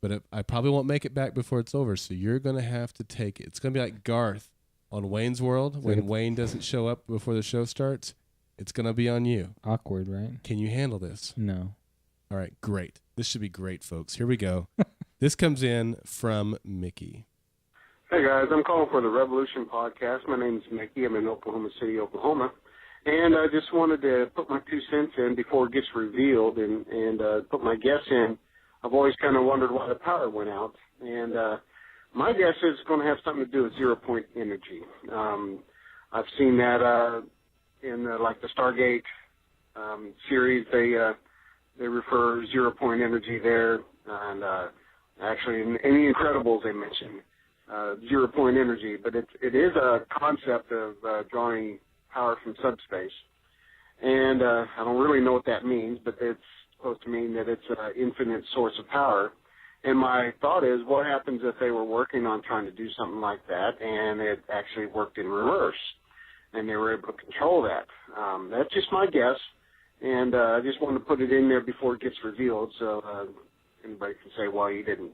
But I probably won't make it back before it's over, so you're going to have to take it. It's going to be like Garth on Wayne's World. When Wayne doesn't show up before the show starts, it's going to be on you. Awkward, right? Can you handle this? No. All right, great. This should be great, folks. Here we go. This comes in from Mickey. Hey, guys. I'm calling for the Revolution podcast. My name is Mickey. I'm in Oklahoma City, Oklahoma. And I just wanted to put my 2 cents in before it gets revealed and put my guess in. I've always kind of wondered why the power went out. And my guess is it's going to have something to do with zero-point energy. I've seen that in the Stargate series. They refer zero-point energy there. And actually, in The Incredibles, they mention zero-point energy. But it is a concept of drawing power from subspace. And I don't really know what that means, but it's supposed to mean that it's an infinite source of power. And my thought is, what happens if they were working on trying to do something like that and it actually worked in reverse? And and they were able to control that. That's just my guess, and I just wanted to put it in there before it gets revealed, so anybody can say, well, you didn't,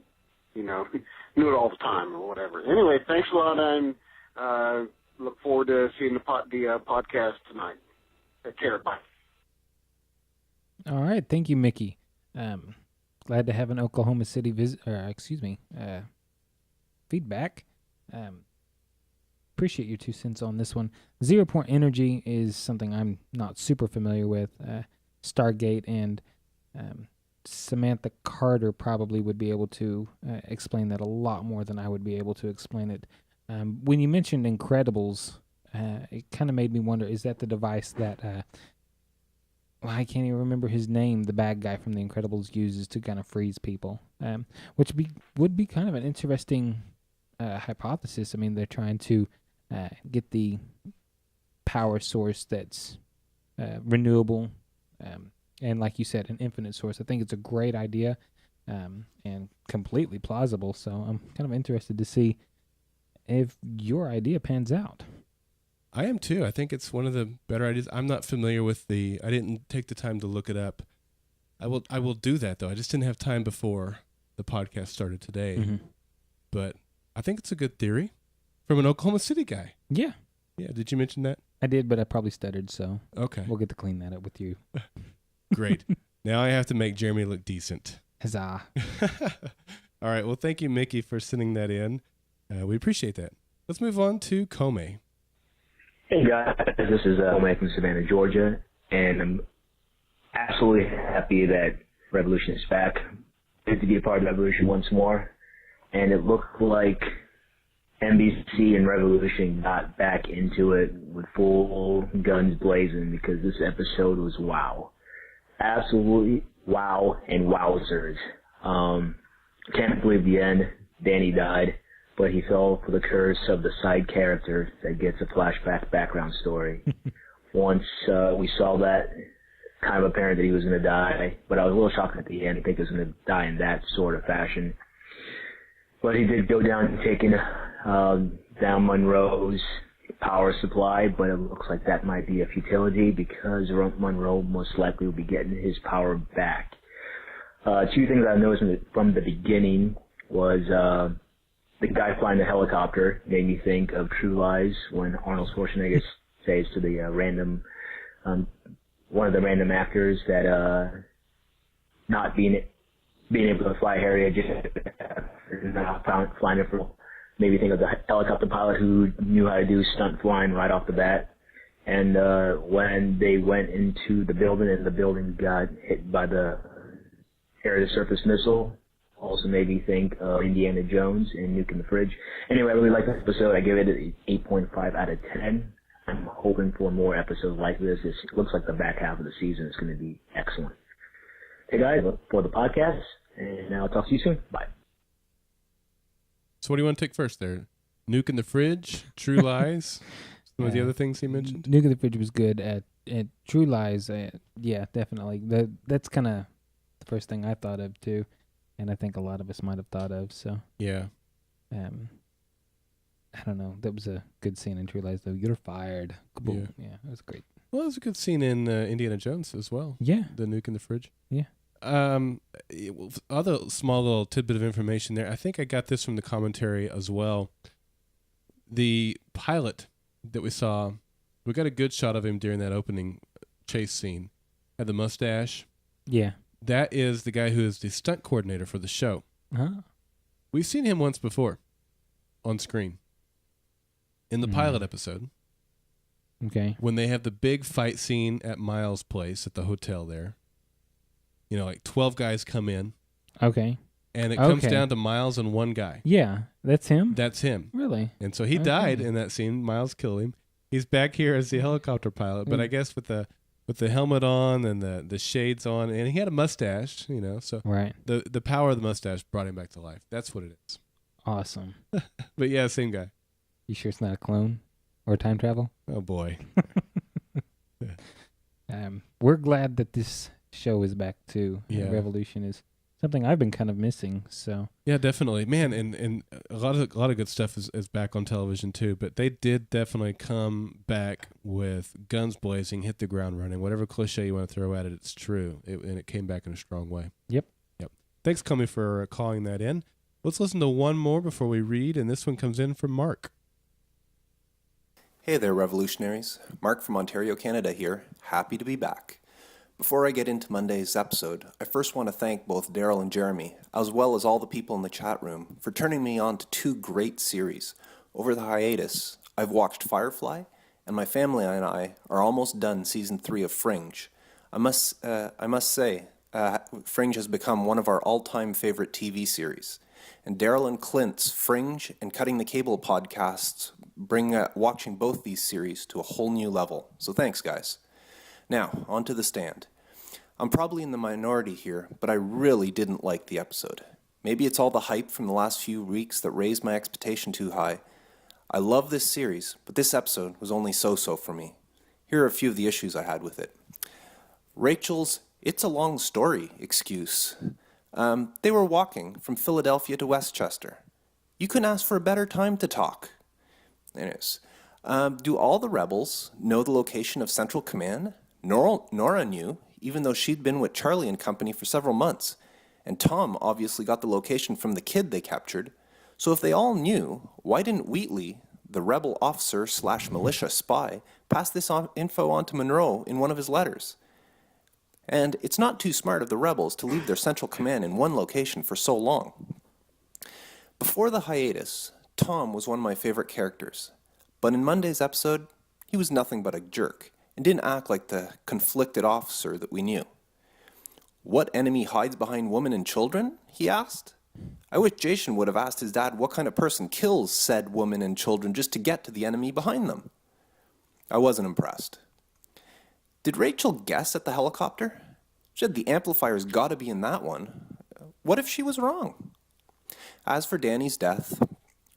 knew it all the time or whatever. Anyway, thanks a lot, and look forward to seeing the podcast tonight. Take care. Bye. All right. Thank you, Mickey. Glad to have an Oklahoma City feedback. Appreciate your 2 cents on this one. 0 Point Energy is something I'm not super familiar with. Stargate and Samantha Carter probably would be able to explain that a lot more than I would be able to explain it. When you mentioned Incredibles, it kind of made me wonder, is that the device that, I can't even remember his name, the bad guy from The Incredibles uses to kind of freeze people, which would be kind of an interesting hypothesis. I mean, they're trying to get the power source that's renewable, and like you said, an infinite source. I think it's a great idea and completely plausible, so I'm kind of interested to see if your idea pans out. I am too. I think it's one of the better ideas. I'm not familiar with I didn't take the time to look it up. I will do that, though. I just didn't have time before the podcast started today. Mm-hmm. But I think it's a good theory from an Oklahoma City guy. Yeah. Yeah, did you mention that? I did, but I probably stuttered, so okay. We'll get to clean that up with you. Great. Now I have to make Jeremy look decent. Huzzah. All right. Well, thank you, Mickey, for sending that in. We appreciate that. Let's move on to Comey. Hey, guys. This is Comey from Savannah, Georgia, and I'm absolutely happy that Revolution is back. Good to be a part of Revolution once more. And it looked like NBC and Revolution got back into it with full guns blazing, because this episode was wow. Absolutely wow and wowzers. Can't believe the end. Danny died, but he fell for the curse of the side character that gets a flashback background story. Once we saw that, kind of apparent that he was going to die, but I was a little shocked at the end. I think he was going to die in that sort of fashion. But he did go down and taking down Monroe's power supply, but it looks like that might be a futility because Monroe most likely will be getting his power back. 2 things I noticed from the beginning was the guy flying the helicopter made me think of True Lies when Arnold Schwarzenegger says to the one of the random actors that not being able to fly Harrier just not flying it for, maybe think of the helicopter pilot who knew how to do stunt flying right off the bat. And when they went into the building and the building got hit by the air-to-surface missile, also made me think of Indiana Jones and Nuke in the Fridge. Anyway, I really liked this episode. I give it an 8.5 out of 10. I'm hoping for more episodes like this. It looks like the back half of the season is going to be excellent. Hey guys, look for the podcast, and I'll talk to you soon. Bye. So what do you want to take first there? Nuke in the Fridge, True Lies, some of the other things he mentioned? Nuke in the Fridge was good. At True Lies, yeah, definitely. That's kind of the first thing I thought of, too, and I think a lot of us might have thought of, so. Yeah. I don't know. That was a good scene in True Lies, though. You're fired. Kaboom. Yeah, it was great. Well, it was a good scene in Indiana Jones as well. Yeah. The Nuke in the Fridge. Yeah. Other small little tidbit of information there. I think I got this from the commentary as well. The pilot that we saw, we got a good shot of him during that opening chase scene. Had the mustache. Yeah. That is the guy who is the stunt coordinator for the show. Huh. We've seen him once before on screen in the pilot episode. Okay. When they have the big fight scene at Miles' place at the hotel there. You know, like 12 guys come in. Okay. And it comes down to Miles and one guy. Yeah, that's him? That's him. Really? And so he died in that scene. Miles killed him. He's back here as the helicopter pilot, but I guess with the helmet on and the shades on, and he had a mustache, you know, so right. The power of the mustache brought him back to life. That's what it is. Awesome. But yeah, same guy. You sure it's not a clone or time travel? Oh boy. We're glad that this show is back too. Yeah. Revolution is something I've been kind of missing. So Yeah, definitely, man, and a lot of good stuff is back on television too. But they did definitely come back with guns blazing, hit the ground running. Whatever cliche you want to throw at it, it's true, and it came back in a strong way. Yep. Thanks, Comey, for calling that in. Let's listen to one more before we read, and this one comes in from Mark. Hey there, revolutionaries. Mark from Ontario, Canada here. Happy to be back. Before I get into Monday's episode, I first want to thank both Daryl and Jeremy, as well as all the people in the chat room, for turning me on to 2 great series. Over the hiatus, I've watched Firefly, and my family and I are almost done season 3 of Fringe. I must say, Fringe has become one of our all-time favorite TV series. And Daryl and Clint's Fringe and Cutting the Cable podcasts bring watching both these series to a whole new level. So thanks, guys. Now, on to The Stand. I'm probably in the minority here, but I really didn't like the episode. Maybe it's all the hype from the last few weeks that raised my expectation too high. I love this series, but this episode was only so-so for me. Here are a few of the issues I had with it. Rachel's "it's a long story" excuse. They were walking from Philadelphia to Westchester. You couldn't ask for a better time to talk. Anyways, do all the rebels know the location of Central Command? Nora knew, even though she'd been with Charlie and company for several months. And Tom obviously got the location from the kid they captured. So if they all knew, why didn't Wheatley, the rebel officer/militia spy, pass this info on to Monroe in one of his letters? And it's not too smart of the rebels to leave their Central Command in one location for so long. Before the hiatus, Tom was one of my favorite characters. But in Monday's episode, he was nothing but a jerk and didn't act like the conflicted officer that we knew. What enemy hides behind women and children? He asked. I wish Jason would have asked his dad what kind of person kills said women and children just to get to the enemy behind them. I wasn't impressed. Did Rachel guess at the helicopter? She said the amplifier's gotta be in that one. What if she was wrong? As for Danny's death,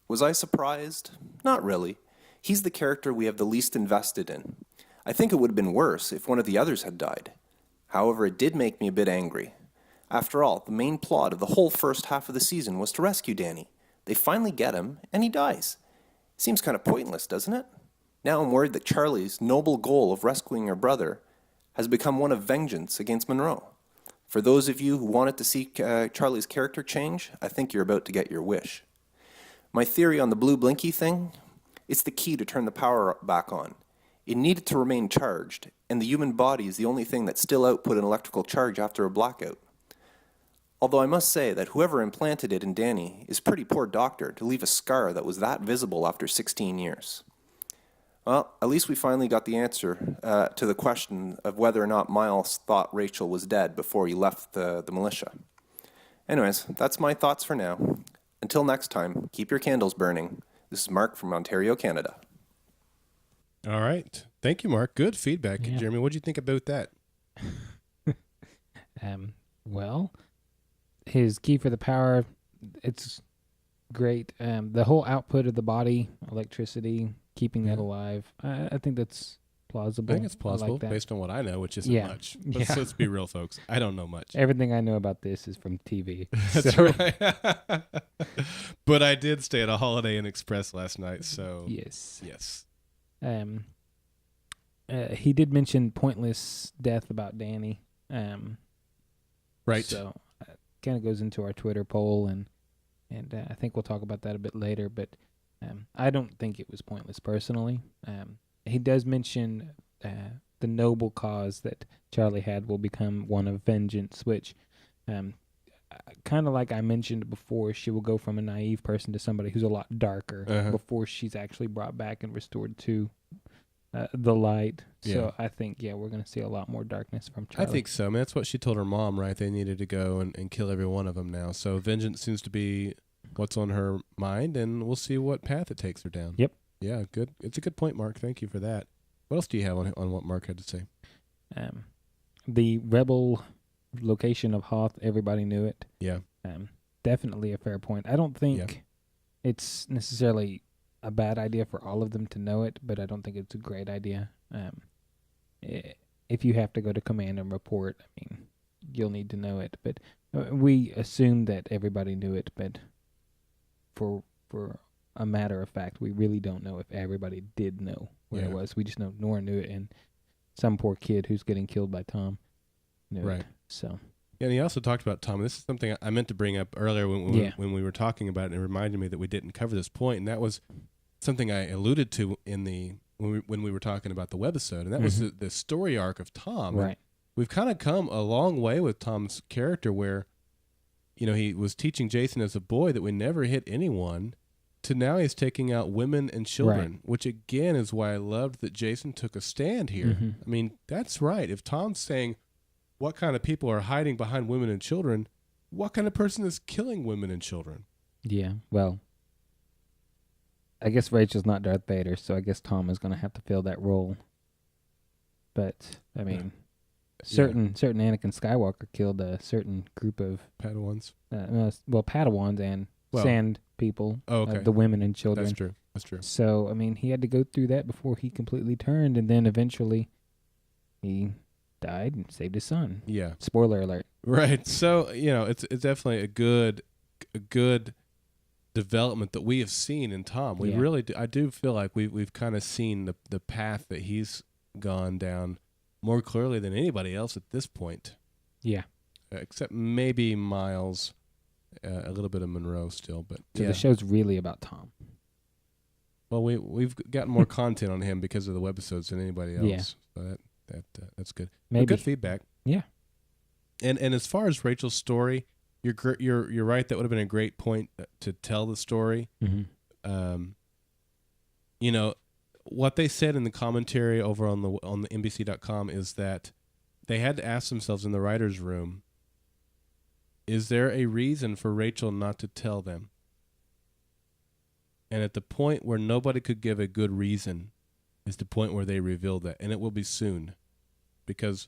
was I surprised? Not really. He's the character we have the least invested in. I think it would have been worse if one of the others had died. However, it did make me a bit angry. After all, the main plot of the whole first half of the season was to rescue Danny. They finally get him, and he dies. Seems kind of pointless, doesn't it? Now I'm worried that Charlie's noble goal of rescuing her brother has become one of vengeance against Monroe. For those of you who wanted to see Charlie's character change, I think you're about to get your wish. My theory on the blue blinky thing, it's the key to turn the power back on. It needed to remain charged, and the human body is the only thing that still output an electrical charge after a blackout. Although I must say that whoever implanted it in Danny is a pretty poor doctor to leave a scar that was that visible after 16 years. Well, at least we finally got the answer to the question of whether or not Miles thought Rachel was dead before he left the militia. Anyways, that's my thoughts for now. Until next time, keep your candles burning. This is Mark from Ontario, Canada. All right. Thank you, Mark. Good feedback. Yeah. Jeremy, what do you think about that? Well, his key for the power, it's great. The whole output of the body, electricity, keeping that alive, I think that's plausible. I think it's plausible like that. based on what I know, which isn't Yeah. much. Yeah. Let's be real, folks. I don't know much. Everything I know about this is from TV. That's so. right. But I did stay at a Holiday Inn Express last night, so Yes. yes. He did mention pointless death about Danny. Right. So kind of goes into our Twitter poll, and I think we'll talk about that a bit later. But I don't think it was pointless personally. He does mention the noble cause that Charlie had will become one of vengeance, which kind of like I mentioned before, she will go from a naive person to somebody who's a lot darker before she's actually brought back and restored to the light. So I think, we're going to see a lot more darkness from Charlie. I think so. I mean, that's what she told her mom, right? They needed to go and kill every one of them now. So vengeance seems to be what's on her mind, and we'll see what path it takes her down. Yep. Yeah, good. It's a good point, Mark. Thank you for that. What else do you have on what Mark had to say? The rebel location of Hoth, everybody knew it. Yeah. Definitely a fair point. I don't think it's necessarily a bad idea for all of them to know it, but I don't think it's a great idea. If you have to go to command and report, I mean, you'll need to know it. But We assumed that everybody knew it, but for a matter of fact, we really don't know if everybody did know where it was. We just know Nora knew it, and some poor kid who's getting killed by Tom knew it. So. Yeah, and he also talked about Tom. This is something I meant to bring up earlier when we were talking about it, and it reminded me that we didn't cover this point, and that was something I alluded to in when we were talking about the webisode, and that was the story arc of Tom. Right. And we've kind of come a long way with Tom's character, where he was teaching Jason as a boy that we never hit anyone, to now he's taking out women and children, which again is why I loved that Jason took a stand here. I mean, that's right. If Tom's saying, what kind of people are hiding behind women and children, what kind of person is killing women and children? Yeah, well, I guess Rachel's not Darth Vader, so I guess Tom is going to have to fill that role. But, I mean, certain Anakin Skywalker killed a certain group of Padawans. Padawans and sand people, the women and children. That's true. So, I mean, he had to go through that before he completely turned, and then eventually he died and saved his son. Yeah. Spoiler alert. Right. So, it's definitely a good development that we have seen in Tom. We really do. I do feel like we've kind of seen the path that he's gone down more clearly than anybody else at this point. Yeah. Except maybe Miles, a little bit of Monroe still, but so the show's really about Tom. Well, we've gotten more content on him because of the webisodes than anybody else. Yeah. So that's good. Maybe. Good feedback. Yeah. And as far as Rachel's story, you're right. That would have been a great point to tell the story. What they said in the commentary over on the NBC.com is that they had to ask themselves in the writers' room, is there a reason for Rachel not to tell them? And at the point where nobody could give a good reason is the point where they revealed that, and it will be soon, because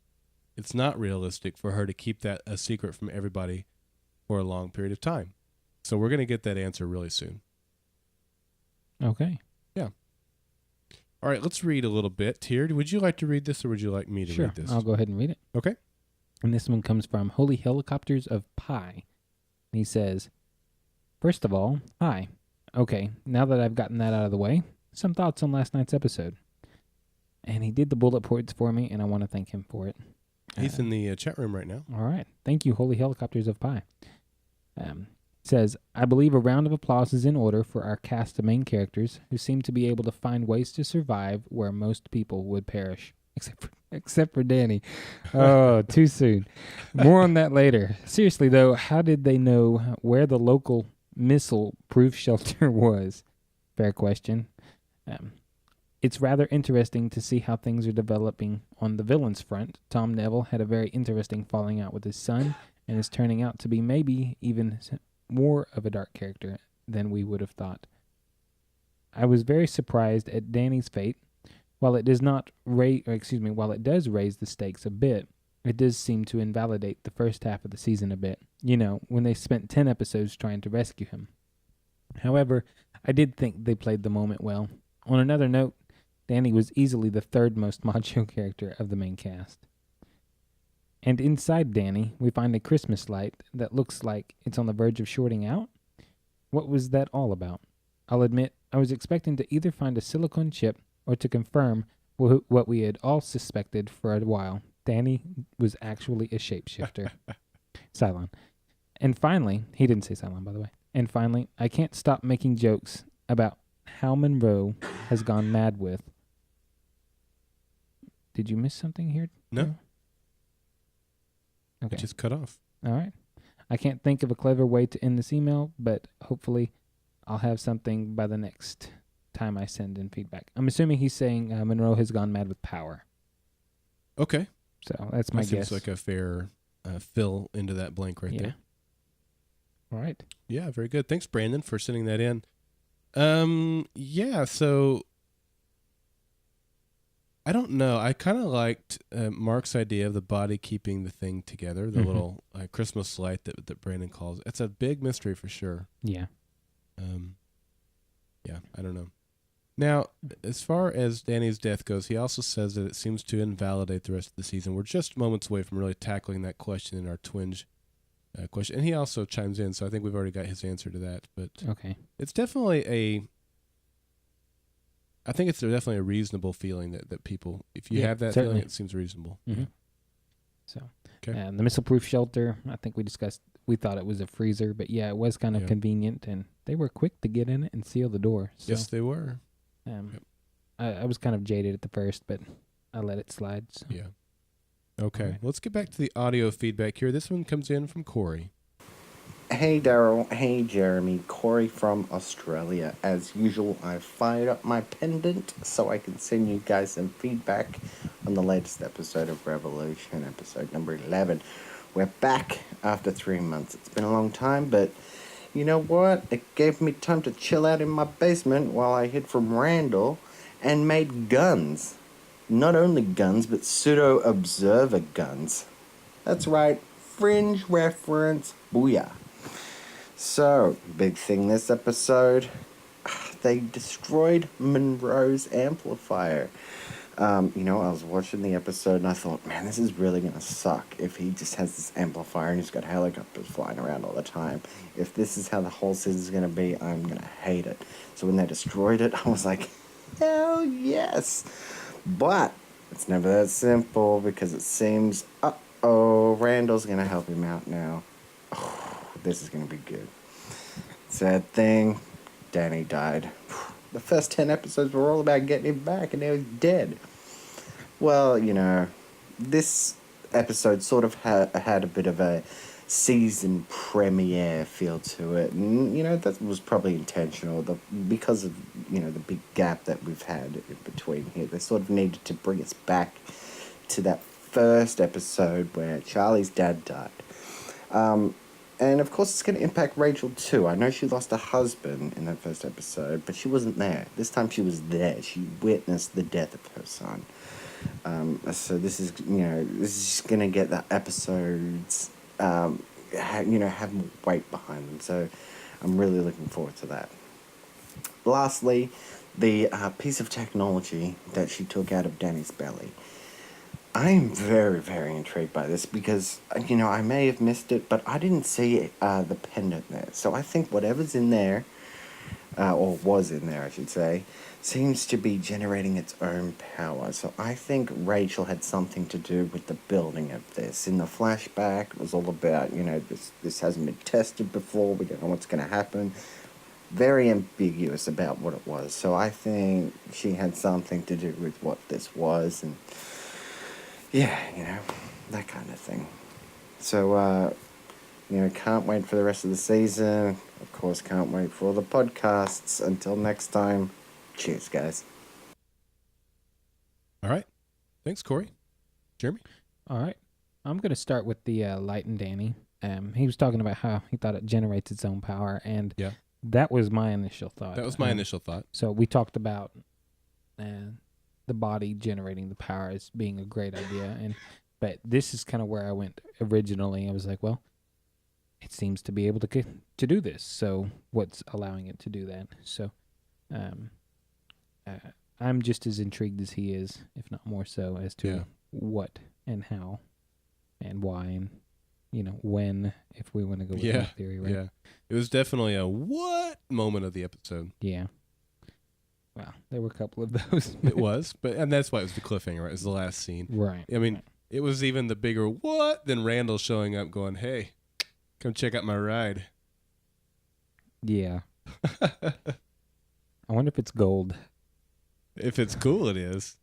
it's not realistic for her to keep that a secret from everybody for a long period of time. So we're going to get that answer really soon. Okay. Yeah. All right, let's read a little bit here. Would you like to read this, or would you like me to read this? I'll go ahead and read it. Okay. And this one comes from Holy Helicopters of Pi. And he says, first of all, hi. Okay, now that I've gotten that out of the way, some thoughts on last night's episode. And he did the bullet points for me, and I want to thank him for it. He's in the chat room right now. All right. Thank you, Holy Helicopters of Pi. Says, I believe a round of applause is in order for our cast of main characters who seem to be able to find ways to survive where most people would perish. Except for Danny. Oh, too soon. More on that later. Seriously, though, how did they know where the local missile-proof shelter was? Fair question. It's rather interesting to see how things are developing on the villain's front. Tom Neville had a very interesting falling out with his son and is turning out to be maybe even more of a dark character than we would have thought. I was very surprised at Danny's fate. While it does raise the stakes a bit, it does seem to invalidate the first half of the season a bit. When they spent 10 episodes trying to rescue him. However, I did think they played the moment well. On another note, Danny was easily the third most macho character of the main cast. And inside Danny, we find a Christmas light that looks like it's on the verge of shorting out. What was that all about? I'll admit, I was expecting to either find a silicone chip or to confirm what we had all suspected for a while. Danny was actually a shapeshifter. Cylon. And finally, he didn't say Cylon, by the way. And finally, I can't stop making jokes about how Monroe has gone mad with. Did you miss something here? No. Okay. It just cut off. All right. I can't think of a clever way to end this email, but hopefully I'll have something by the next time I send in feedback. I'm assuming he's saying Monroe has gone mad with power. Okay. So that's my guess. Seems like a fair fill into that blank right there. All right. Yeah, very good. Thanks, Brandon, for sending that in. So I don't know. I kind of liked Mark's idea of the body keeping the thing together, the little Christmas light that Brandon calls it. It's a big mystery for sure. Yeah. I don't know. Now, as far as Danny's death goes, he also says that it seems to invalidate the rest of the season. We're just moments away from really tackling that question in our Twinge question. And he also chimes in, so I think we've already got his answer to that. But Okay. it's definitely I think it's definitely a reasonable feeling that people, if you have that certainly. feeling, it seems reasonable. Mm-hmm. Yeah. So, Okay. the missile-proof shelter, I think we thought it was a freezer, but yeah, it was kind of convenient, and they were quick to get in it and seal the door. So, Yes, they were. I was kind of jaded at the first, but I let it slide. So. Yeah. Okay. Right. Let's get back to the audio feedback here. This one comes in from Corey. Hey Daryl, hey Jeremy, Corey from Australia. As usual, I fired up my pendant so I can send you guys some feedback on the latest episode of Revolution, episode number 11. We're back after 3 months. It's been a long time, but you know what? It gave me time to chill out in my basement while I hid from Randall and made guns. Not only guns, but pseudo-observer guns. That's right, fringe reference, booyah. So, big thing this episode, they destroyed Monroe's amplifier. I was watching the episode and I thought, man, this is really going to suck if he just has this amplifier and he's got helicopters flying around all the time. If this is how the whole season's going to be, I'm going to hate it. So when they destroyed it, I was like, hell yes. But it's never that simple because it seems, Randall's going to help him out now. This is going to be good. Sad thing, Danny died. The first 10 episodes were all about getting him back, and now he's dead. Well, this episode sort of had a bit of a season premiere feel to it, and, that was probably intentional. Because of, the big gap that we've had in between here, they sort of needed to bring us back to that first episode where Charlie's dad died. And of course it's going to impact Rachel too. I know she lost her husband in that first episode, but she wasn't there. This time she was there. She witnessed the death of her son. So this is going to get the episodes, have more weight behind them. So I'm really looking forward to that. Lastly, the piece of technology that she took out of Danny's belly. I'm very, very intrigued by this because, I may have missed it, but I didn't see the pendant there. So I think whatever's in there, or was in there, I should say, seems to be generating its own power. So I think Rachel had something to do with the building of this. In the flashback, it was all about, this hasn't been tested before, we don't know what's going to happen. Very ambiguous about what it was. So I think she had something to do with what this was, and yeah, that kind of thing. So, can't wait for the rest of the season. Of course, can't wait for all the podcasts. Until next time, cheers, guys. All right. Thanks, Corey. Jeremy? All right. I'm going to start with the Light and Danny. He was talking about how he thought it generates its own power, and that was my initial thought. That was my initial thought. So we talked about the body generating the power as being a great idea, but this is kind of where I went originally. I was like, well, it seems to be able to do this. So what's allowing it to do that? So I'm just as intrigued as he is, if not more so, as to what and how and why and when, if we want to go with that theory, right? Yeah, it was definitely a what moment of the episode. Yeah. Wow, there were a couple of those. It was, and that's why it was the cliffhanger, right? It was the last scene. Right. I mean, it was even the bigger what than Randall showing up going, hey, come check out my ride. Yeah. I wonder if it's gold. If it's cool, it is.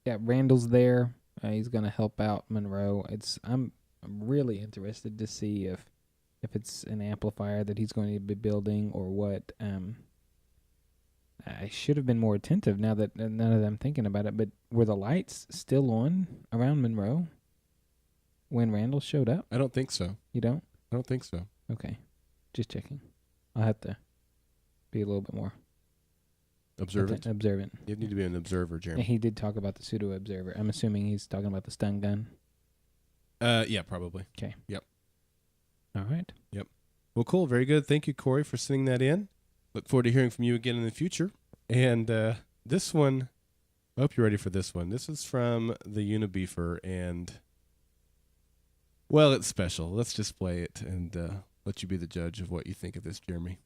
Randall's there. He's going to help out Monroe. I'm really interested to see if it's an amplifier that he's going to be building or what. I should have been more attentive now that I'm thinking about it, but were the lights still on around Monroe when Randall showed up? I don't think so. You don't? I don't think so. Okay. Just checking. I'll have to be a little bit more observant. You need to be an observer, Jeremy. He did talk about the pseudo-observer. I'm assuming he's talking about the stun gun. Yeah, probably. Okay. Yep. All right. Yep. Well, cool. Very good. Thank you, Corey, for sending that in. Look forward to hearing from you again in the future. And this one, I hope you're ready for this one. This is from the Unibeefer, and Well, it's special. Let's just play it and let you be the judge of what you think of this, Jeremy.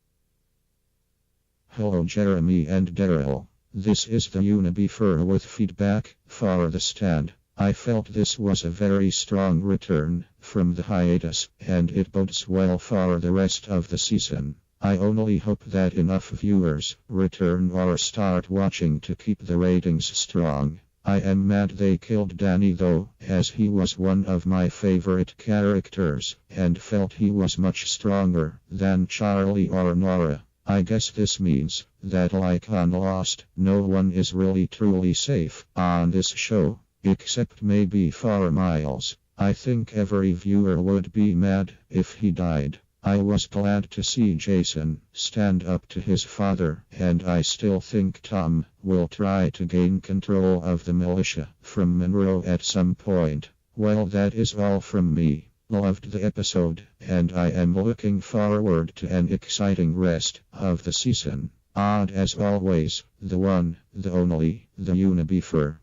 Hello, Jeremy and Daryl. This is the Unibeefer with feedback for the stand. I felt this was a very strong return from the hiatus, and it bodes well for the rest of the season. I only hope that enough viewers return or start watching to keep the ratings strong. I am mad they killed Danny though, as he was one of my favorite characters, and felt he was much stronger than Charlie or Nora. I guess this means that, like on Lost, no one is really truly safe on this show, except maybe for Miles. I think every viewer would be mad if he died. I was glad to see Jason stand up to his father, and I still think Tom will try to gain control of the militia from Monroe at some point. Well, that is all from me. Loved the episode, and I am looking forward to an exciting rest of the season. Odd as always, the one, the only, the Unibeefer.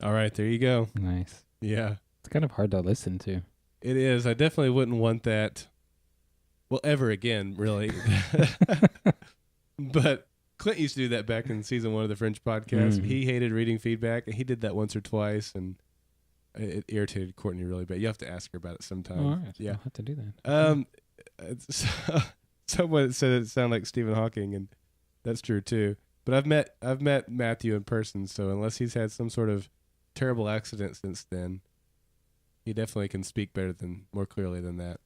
All right, there you go. Nice. Yeah. It's kind of hard to listen to. It is. I definitely wouldn't want that, well, ever again, really. But Clint used to do that back in season 1 of the Fringe podcast. Mm-hmm. He hated reading feedback, and he did that once or twice, and it irritated Courtney really bad. You have to ask her about it sometime. All right. Yeah. I'll have to do that. Someone said it sounded like Stephen Hawking, and that's true too. But I've met Matthew in person, so unless he's had some sort of terrible accident since then, he definitely can speak more clearly than that.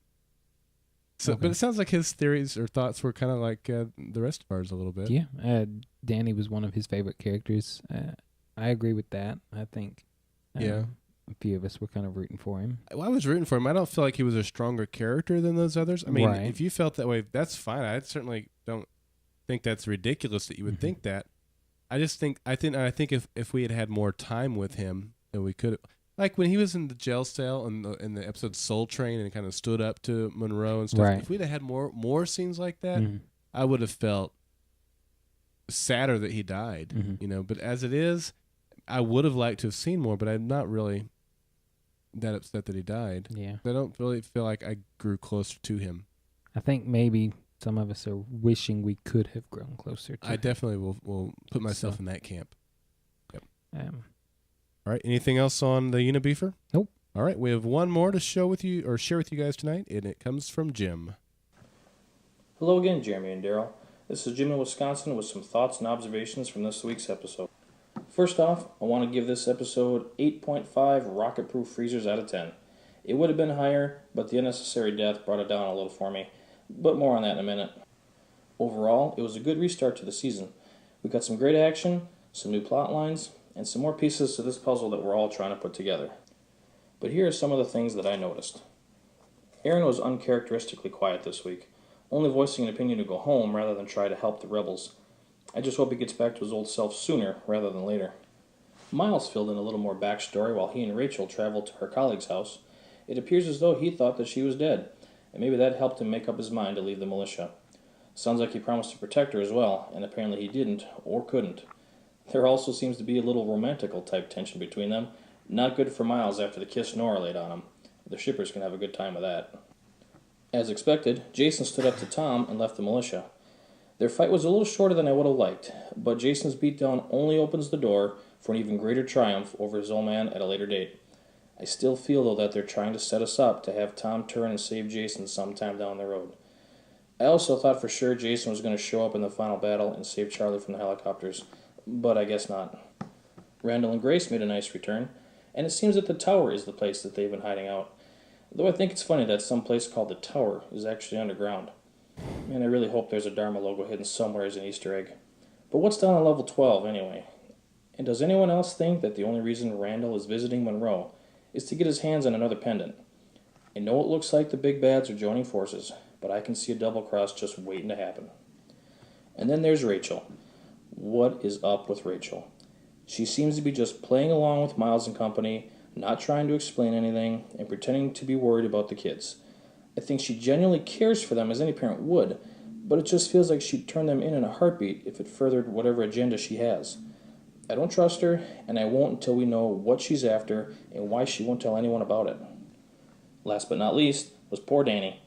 So, Okay. But it sounds like his theories or thoughts were kind of like the rest of ours a little bit. Yeah. Danny was one of his favorite characters. I agree with that. I think. Yeah. A few of us were kind of rooting for him. Well, I was rooting for him. I don't feel like he was a stronger character than those others. I mean, Right. if you felt that way, that's fine. I certainly don't think that's ridiculous that you would think that. I think if we had had more time with him, then we could, like when he was in the jail cell in the episode Soul Train and kind of stood up to Monroe and stuff. Right. If we'd have had more scenes like that, Mhm. I would have felt sadder that he died. Mhm. But as it is, I would have liked to have seen more. But I'm not really that upset that he died. Yeah. I don't really feel like I grew closer to him. I think maybe some of us are wishing we could have grown closer to I him. definitely will put myself So- in that camp. Yep. Um, All right. Anything else on the Unibeefer? Nope. All right. We have one more to share with you guys tonight, and it comes from Jim. Hello again, Jeremy and Daryl. This is Jim in Wisconsin with some thoughts and observations from this week's episode. First off, I want to give this episode 8.5 rocket-proof freezers out of 10. It would have been higher, but the unnecessary death brought it down a little for me. But more on that in a minute. Overall, it was a good restart to the season. We got some great action, some new plot lines, and some more pieces to this puzzle that we're all trying to put together. But here are some of the things that I noticed. Aaron was uncharacteristically quiet this week, only voicing an opinion to go home rather than try to help the rebels. I just hope he gets back to his old self sooner rather than later. Miles filled in a little more backstory while he and Rachel traveled to her colleague's house. It appears as though he thought that she was dead, and maybe that helped him make up his mind to leave the militia. Sounds like he promised to protect her as well, and apparently he didn't, or couldn't. There also seems to be a little romantical type tension between them. Not good for Miles after the kiss Nora laid on him. The shippers can have a good time with that. As expected, Jason stood up to Tom and left the militia. Their fight was a little shorter than I would have liked, but Jason's beatdown only opens the door for an even greater triumph over his old man at a later date. I still feel, though, that they're trying to set us up to have Tom turn and save Jason sometime down the road. I also thought for sure Jason was going to show up in the final battle and save Charlie from the helicopters, but I guess not. Randall and Grace made a nice return, and it seems that the tower is the place that they've been hiding out. Though I think it's funny that some place called the Tower is actually underground. Man, I really hope there's a Dharma logo hidden somewhere as an Easter egg. But what's down on level 12 anyway? And does anyone else think that the only reason Randall is visiting Monroe is to get his hands on another pendant? I know it looks like the big bads are joining forces, but I can see a double cross just waiting to happen. And then there's Rachel. What is up with Rachel? She seems to be just playing along with Miles and company, not trying to explain anything, and pretending to be worried about the kids. I think she genuinely cares for them as any parent would, but it just feels like she'd turn them in a heartbeat if it furthered whatever agenda she has. I don't trust her, and I won't until we know what she's after and why she won't tell anyone about it. Last but not least was poor Danny.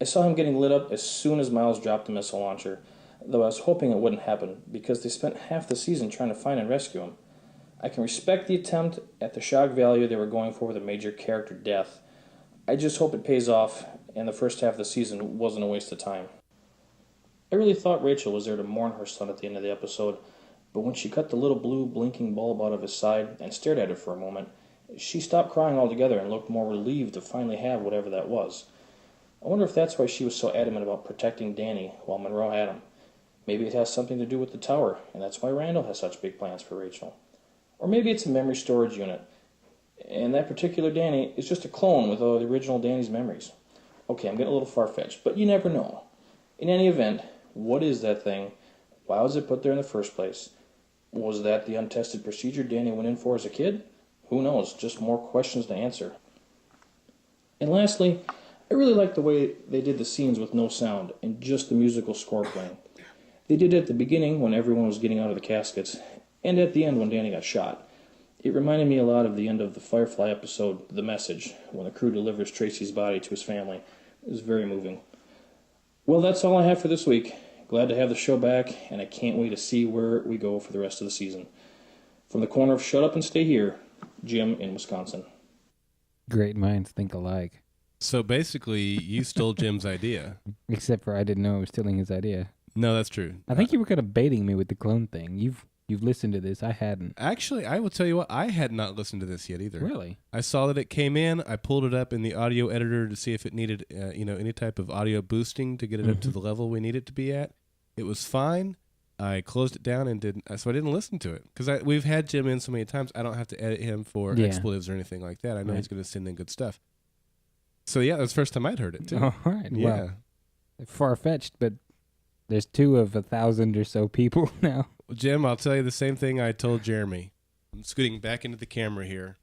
I saw him getting lit up as soon as Miles dropped the missile launcher, though I was hoping it wouldn't happen because they spent half the season trying to find and rescue him. I can respect the attempt at the shock value they were going for with a major character death. I just hope it pays off and the first half of the season wasn't a waste of time. I really thought Rachel was there to mourn her son at the end of the episode, but when she cut the little blue blinking bulb out of his side and stared at it for a moment, she stopped crying altogether and looked more relieved to finally have whatever that was. I wonder if that's why she was so adamant about protecting Danny while Monroe had him. Maybe it has something to do with the tower, and that's why Randall has such big plans for Rachel. Or maybe it's a memory storage unit, and that particular Danny is just a clone with all the original Danny's memories. Okay, I'm getting a little far-fetched, but you never know. In any event, what is that thing? Why was it put there in the first place? Was that the untested procedure Danny went in for as a kid? Who knows? Just more questions to answer. And lastly, I really liked the way they did the scenes with no sound and just the musical score playing. They did it at the beginning when everyone was getting out of the caskets, and at the end when Danny got shot. It reminded me a lot of the end of the Firefly episode, The Message, when the crew delivers Tracy's body to his family. It was very moving. Well, that's all I have for this week. Glad to have the show back, and I can't wait to see where we go for the rest of the season. From the corner of Shut Up and Stay Here, Jim in Wisconsin. Great minds think alike. So basically, you stole Jim's idea. Except for I didn't know I was stealing his idea. No, that's true. I think you were kind of baiting me with the clone thing. You've listened to this. I hadn't. Actually, I will tell you what, I had not listened to this yet either. Really? I saw that it came in. I pulled it up in the audio editor to see if it needed, any type of audio boosting to get it up to the level we need it to be at. It was fine. I closed it down and so I didn't listen to it because we've had Jim in so many times. I don't have to edit him for expletives or anything like that. I know he's going to send in good stuff. So yeah, that was the first time I'd heard it too. All right. Yeah. Well, far-fetched, but there's 2 of 1,000 or so people now. Well, Jim, I'll tell you the same thing I told Jeremy. I'm scooting back into the camera here.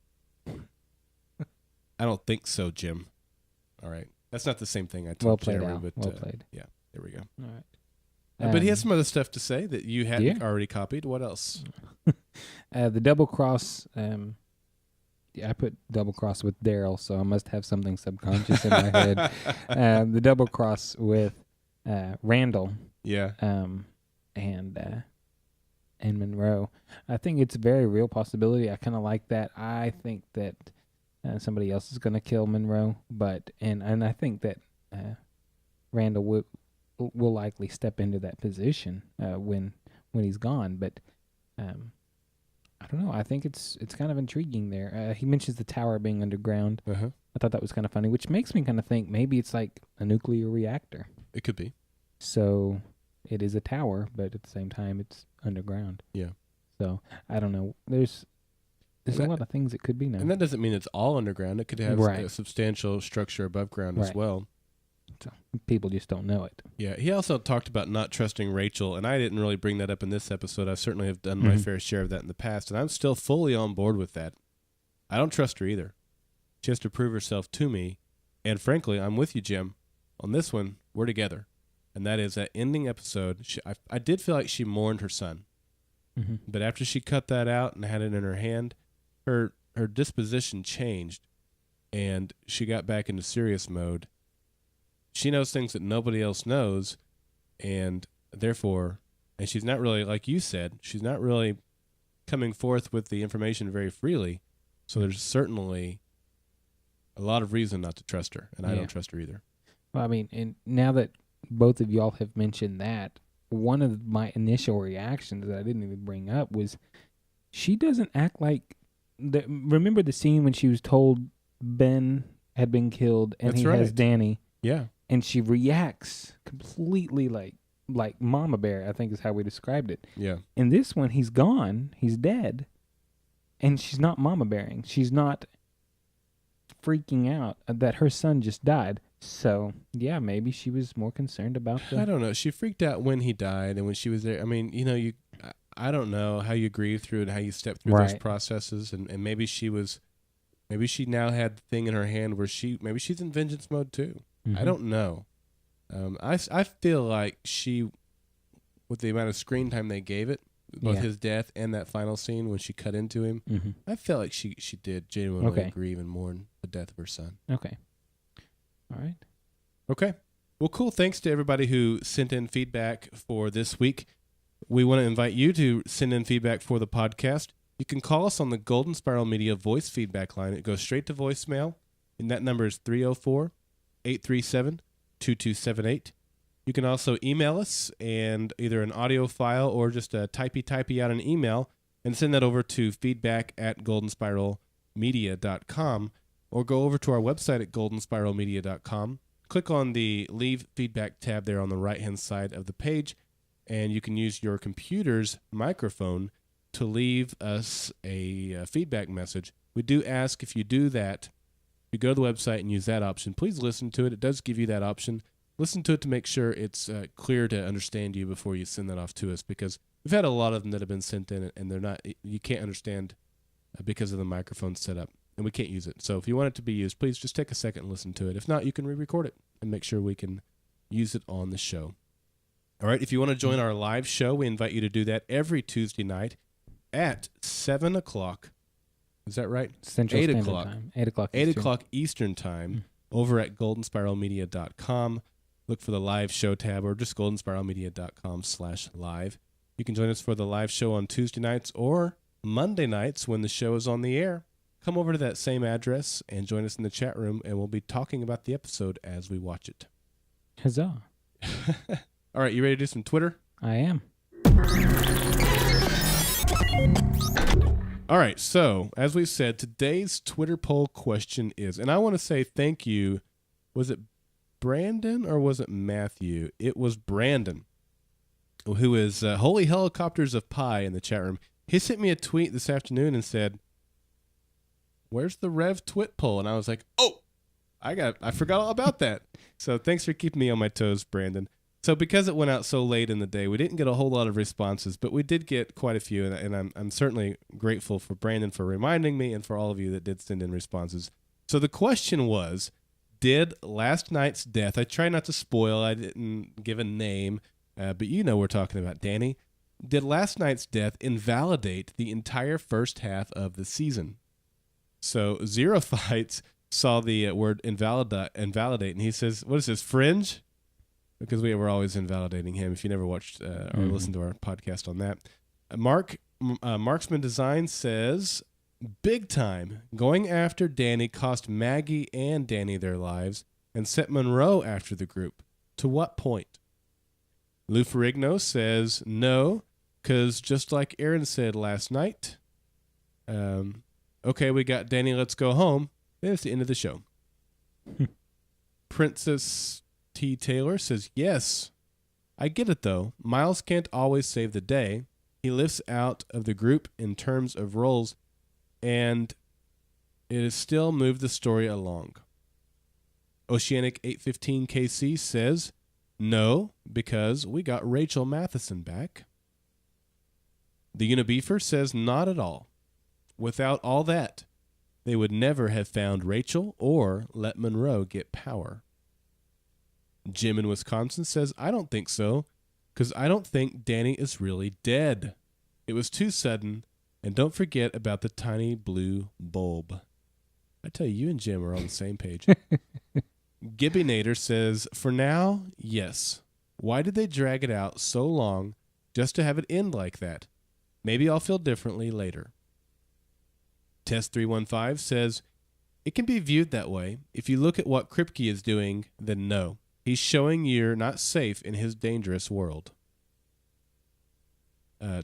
I don't think so, Jim. All right. That's not the same thing I told Jeremy. Al. But, well played. Yeah, there we go. All right. But he has some other stuff to say that you hadn't already copied. What else? The double cross. I put double cross with Daryl, so I must have something subconscious in my head. The double cross with Randall. Yeah. And Monroe. I think it's a very real possibility. I kind of like that. I think that somebody else is going to kill Monroe, and I think that Randall will likely step into that position when he's gone. But I don't know. I think it's kind of intriguing there. He mentions the tower being underground. Uh-huh. I thought that was kind of funny, which makes me kind of think maybe it's like a nuclear reactor. It could be. So it is a tower, but at the same time, it's underground. Yeah. So I don't know. There's a lot of things it could be now. And that doesn't mean it's all underground. It could have a substantial structure above ground as well. So people just don't know it. Yeah. He also talked about not trusting Rachel, and I didn't really bring that up in this episode. I certainly have done my fair share of that in the past, and I'm still fully on board with that. I don't trust her either. She has to prove herself to me, and frankly, I'm with you, Jim. On this one, we're together. And that is that ending episode. I did feel like she mourned her son. Mm-hmm. But after she cut that out and had it in her hand, her disposition changed, and she got back into serious mode. She knows things that nobody else knows, and therefore, and she's not really, like you said, she's not really coming forth with the information very freely. So there's certainly a lot of reason not to trust her, and I don't trust her either. Well, I mean, and now that both of y'all have mentioned that, one of my initial reactions that I didn't even bring up was she doesn't act like remember the scene when she was told Ben had been killed and That's he has Danny? Yeah. And she reacts completely like Mama Bear, I think is how we described it. Yeah. In this one, he's gone, he's dead, and she's not Mama Bearing. She's not freaking out that her son just died. So, yeah, maybe she was more concerned about I don't know. She freaked out when he died and when she was there. I mean, I don't know how you grieve through and how you step through those processes. And maybe she now had the thing in her hand where maybe she's in vengeance mode too. Mm-hmm. I don't know. I feel like she, with the amount of screen time they gave it, both his death and that final scene when she cut into him, I felt like she did genuinely grieve and mourn the death of her son. Okay. All right. Okay. Well, cool. Thanks to everybody who sent in feedback for this week. We want to invite you to send in feedback for the podcast. You can call us on the Golden Spiral Media voice feedback line. It goes straight to voicemail, and that number is 304-837-2278. You can also email us and either an audio file or just a typey out an email and send that over to feedback@goldenspiralmedia.com, or go over to our website at goldenspiralmedia.com. Click on the Leave Feedback tab there on the right-hand side of the page, and you can use your computer's microphone to leave us a feedback message. We do ask if you do that, if you go to the website and use that option, please listen to it. It does give you that option. Listen to it to make sure it's clear to understand you before you send that off to us, because we've had a lot of them that have been sent in and they're not, you can't understand because of the microphone setup, and we can't use it. So if you want it to be used, please just take a second and listen to it. If not, you can re-record it and make sure we can use it on the show. All right, if you want to join our live show, we invite you to do that every Tuesday night at 7 o'clock. Is that right? Central Standard Time. 8 o'clock Eastern. 8 o'clock Eastern Time over at goldenspiralmedia.com. Look for the live show tab or just goldenspiralmedia.com/live. You can join us for the live show on Tuesday nights or Monday nights when the show is on the air. Come over to that same address and join us in the chat room, and we'll be talking about the episode as we watch it. Huzzah. All right, you ready to do some Twitter? I am. All right, so as we said, today's Twitter poll question is, and I want to say thank you, was it Brandon or was it Matthew? It was Brandon, who is Holy Helicopters of Pi in the chat room. He sent me a tweet this afternoon and said, "Where's the Rev Twit poll?" And I was like, "Oh, I forgot all about that." So thanks for keeping me on my toes, Brandon. So because it went out so late in the day, we didn't get a whole lot of responses, but we did get quite a few, and I'm certainly grateful for Brandon for reminding me and for all of you that did send in responses. So the question was, did last night's death, I try not to spoil, I didn't give a name, but you know we're talking about Danny, did last night's death invalidate the entire first half of the season? So Zero Fights saw the word invalidate, and he says, what is this, Fringe? Because we were always invalidating him. If you never watched or listened to our podcast on that, Marksman Design says, big time. Going after Danny cost Maggie and Danny their lives and set Monroe after the group. To what point? Lou Ferrigno says no, because just like Aaron said last night, okay, we got Danny, let's go home. Then it's the end of the show. Princess T. Taylor says, yes. I get it, though. Miles can't always save the day. He lifts out of the group in terms of roles, and it has still moved the story along. Oceanic 815 KC says, no, because we got Rachel Matheson back. The Unibeefer says, not at all. Without all that, they would never have found Rachel or let Monroe get power. Jim in Wisconsin says, I don't think so, because I don't think Danny is really dead. It was too sudden, and don't forget about the tiny blue bulb. I tell you and Jim are on the same page. Gibby Nader says, for now, yes. Why did they drag it out so long just to have it end like that? Maybe I'll feel differently later. Test 315 says, it can be viewed that way. If you look at what Kripke is doing, then no. He's showing you're not safe in his dangerous world.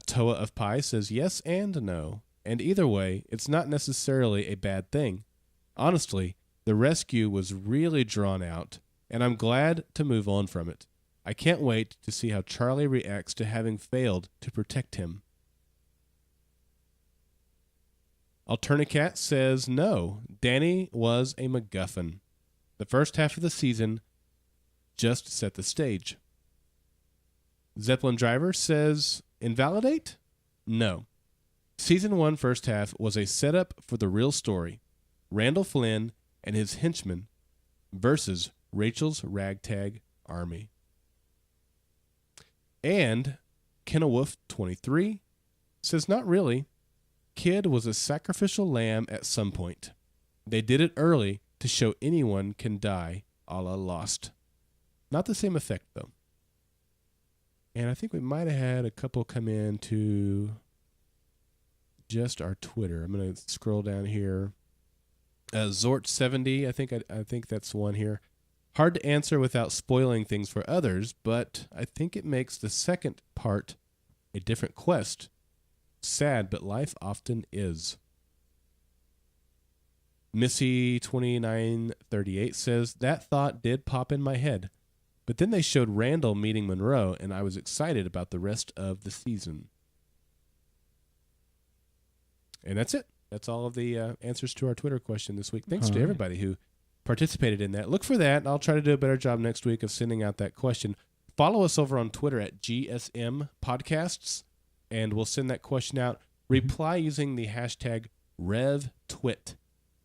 Toa of Pi says yes and no. And either way, it's not necessarily a bad thing. Honestly, the rescue was really drawn out, and I'm glad to move on from it. I can't wait to see how Charlie reacts to having failed to protect him. Alternicat says no. Danny was a MacGuffin. The first half of the season just set the stage. Zeppelin Driver says, invalidate? No. Season 1 first half was a setup for the real story. Randall Flynn and his henchmen versus Rachel's ragtag army. And Kenawolf 23 says, not really. Kid was a sacrificial lamb at some point. They did it early to show anyone can die a la Lost. Not the same effect, though. And I think we might have had a couple come in to just our Twitter. I'm going to scroll down here. Zort70, I think that's one here. Hard to answer without spoiling things for others, but I think it makes the second part a different quest. Sad, but life often is. Missy2938 says, that thought did pop in my head, but then they showed Randall meeting Monroe, and I was excited about the rest of the season. And that's it. That's all of the answers to our Twitter question this week. Thanks to everybody who participated in that. Look for that. I'll try to do a better job next week of sending out that question. Follow us over on Twitter at GSM Podcasts, and we'll send that question out. Reply using the hashtag RevTwit,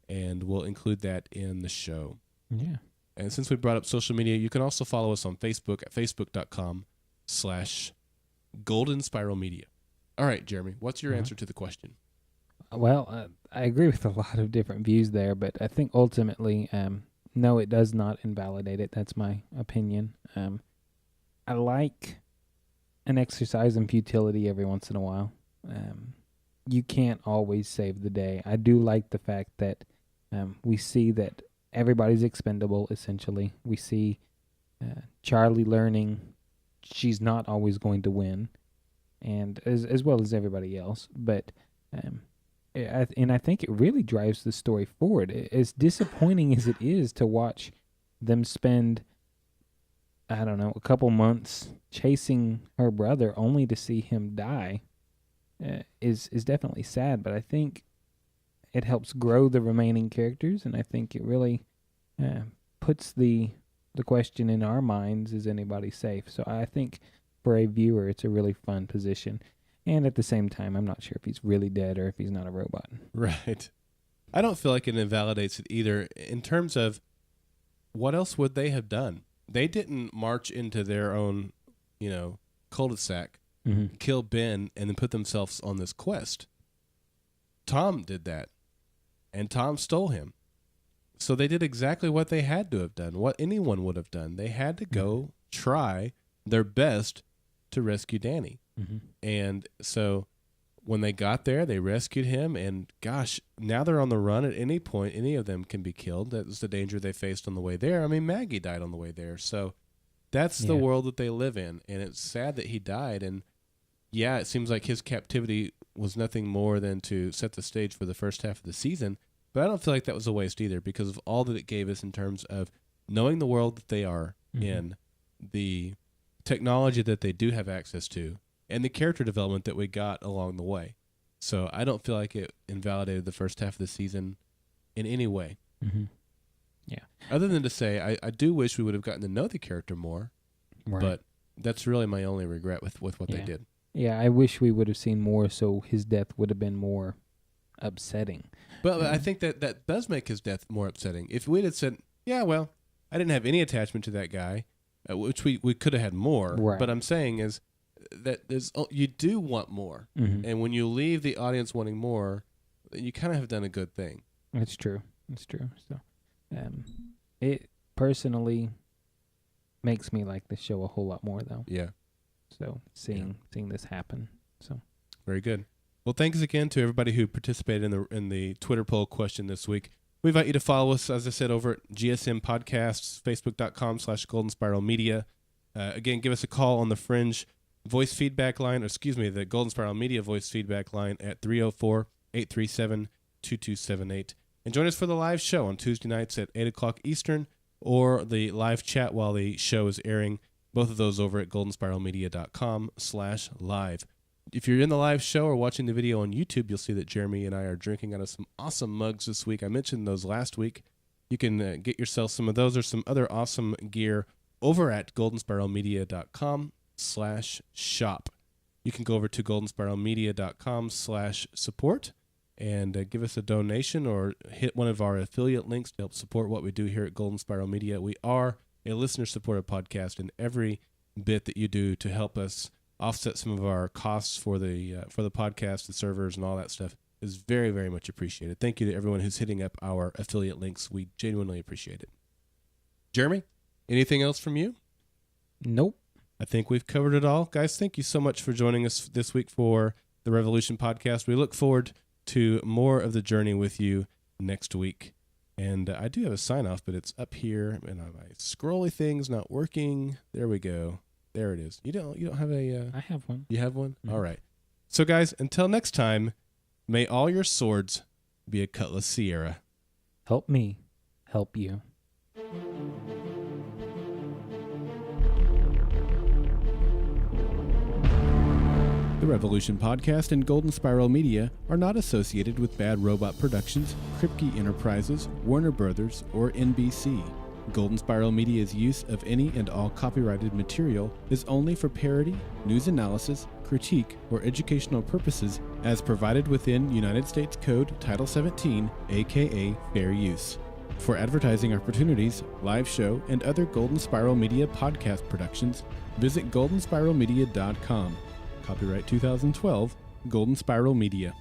and we'll include that in the show. Yeah. And since we brought up social media, you can also follow us on Facebook at facebook.com/Golden Spiral Media. All right, Jeremy, what's your answer to the question? Well, I agree with a lot of different views there, but I think ultimately, no, it does not invalidate it. That's my opinion. I like an exercise in futility every once in a while. You can't always save the day. I do like the fact that we see that everybody's expendable, essentially. We see Charlie learning she's not always going to win, and as well as everybody else. But I think it really drives the story forward. As disappointing as it is to watch them spend, I don't know, a couple months chasing her brother only to see him die, is definitely sad. But I think it helps grow the remaining characters, and I think it really puts the question in our minds: is anybody safe? So I think for a viewer, it's a really fun position. And at the same time, I'm not sure if he's really dead or if he's not a robot. Right. I don't feel like it invalidates it either. In terms of what else would they have done? They didn't march into their own, cul-de-sac, kill Ben, and then put themselves on this quest. Tom did that, and Tom stole him. So they did exactly what they had to have done, what anyone would have done. They had to go try their best to rescue Danny. And so when they got there, they rescued him, and gosh, now they're on the run. At any point, any of them can be killed. That was the danger they faced on the way there. I mean, Maggie died on the way there. So that's the world that they live in, and it's sad that he died. And yeah, it seems like his captivity was nothing more than to set the stage for the first half of the season. But I don't feel like that was a waste either, because of all that it gave us in terms of knowing the world that they are in, the technology that they do have access to, and the character development that we got along the way. So I don't feel like it invalidated the first half of the season in any way. Yeah. Other than to say, I do wish we would have gotten to know the character more, but that's really my only regret with what they did. Yeah, I wish we would have seen more, so his death would have been more upsetting. But I think that does make his death more upsetting. If we'd have said, yeah, well, I didn't have any attachment to that guy, which we could have had more. Right. But I'm saying is that you do want more. And when you leave the audience wanting more, you kind of have done a good thing. It's true. So it personally makes me like the show a whole lot more, though. Yeah. So seeing this happen. So very good. Well, thanks again to everybody who participated in the Twitter poll question this week. We invite you to follow us, as I said, over at GSM Podcasts, facebook.com/Golden Spiral Media. Again, give us a call on the Fringe voice feedback line, the Golden Spiral Media voice feedback line at 304-837-2278. And join us for the live show on Tuesday nights at 8 o'clock Eastern, or the live chat while the show is airing. Both of those over at goldenspiralmedia.com/live. If you're in the live show or watching the video on YouTube, you'll see that Jeremy and I are drinking out of some awesome mugs this week. I mentioned those last week. You can get yourself some of those or some other awesome gear over at goldenspiralmedia.com/shop. You can go over to goldenspiralmedia.com/support and give us a donation or hit one of our affiliate links to help support what we do here at Golden Spiral Media. We are a listener-supported podcast, and every bit that you do to help us offset some of our costs for the podcast, the servers, and all that stuff is very, very much appreciated. Thank you to everyone who's hitting up our affiliate links. We genuinely appreciate it. Jeremy, anything else from you? Nope. I think we've covered it all. Guys, thank you so much for joining us this week for the Revolution podcast. We look forward to more of the journey with you next week. And I do have a sign off, but it's up here, and my scrolly thing's not working. There we go. There it is. You don't have a... I have one. You have one? Mm-hmm. All right. So, guys, until next time, may all your swords be a Cutlass Sierra. Help me help you. The Revolution Podcast and Golden Spiral Media are not associated with Bad Robot Productions, Kripke Enterprises, Warner Brothers, or NBC. Golden Spiral Media's use of any and all copyrighted material is only for parody, news analysis, critique, or educational purposes as provided within United States Code Title 17, aka Fair Use. For advertising opportunities, live show, and other Golden Spiral Media podcast productions, visit goldenspiralmedia.com. Copyright 2012, Golden Spiral Media.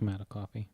I'm out of coffee.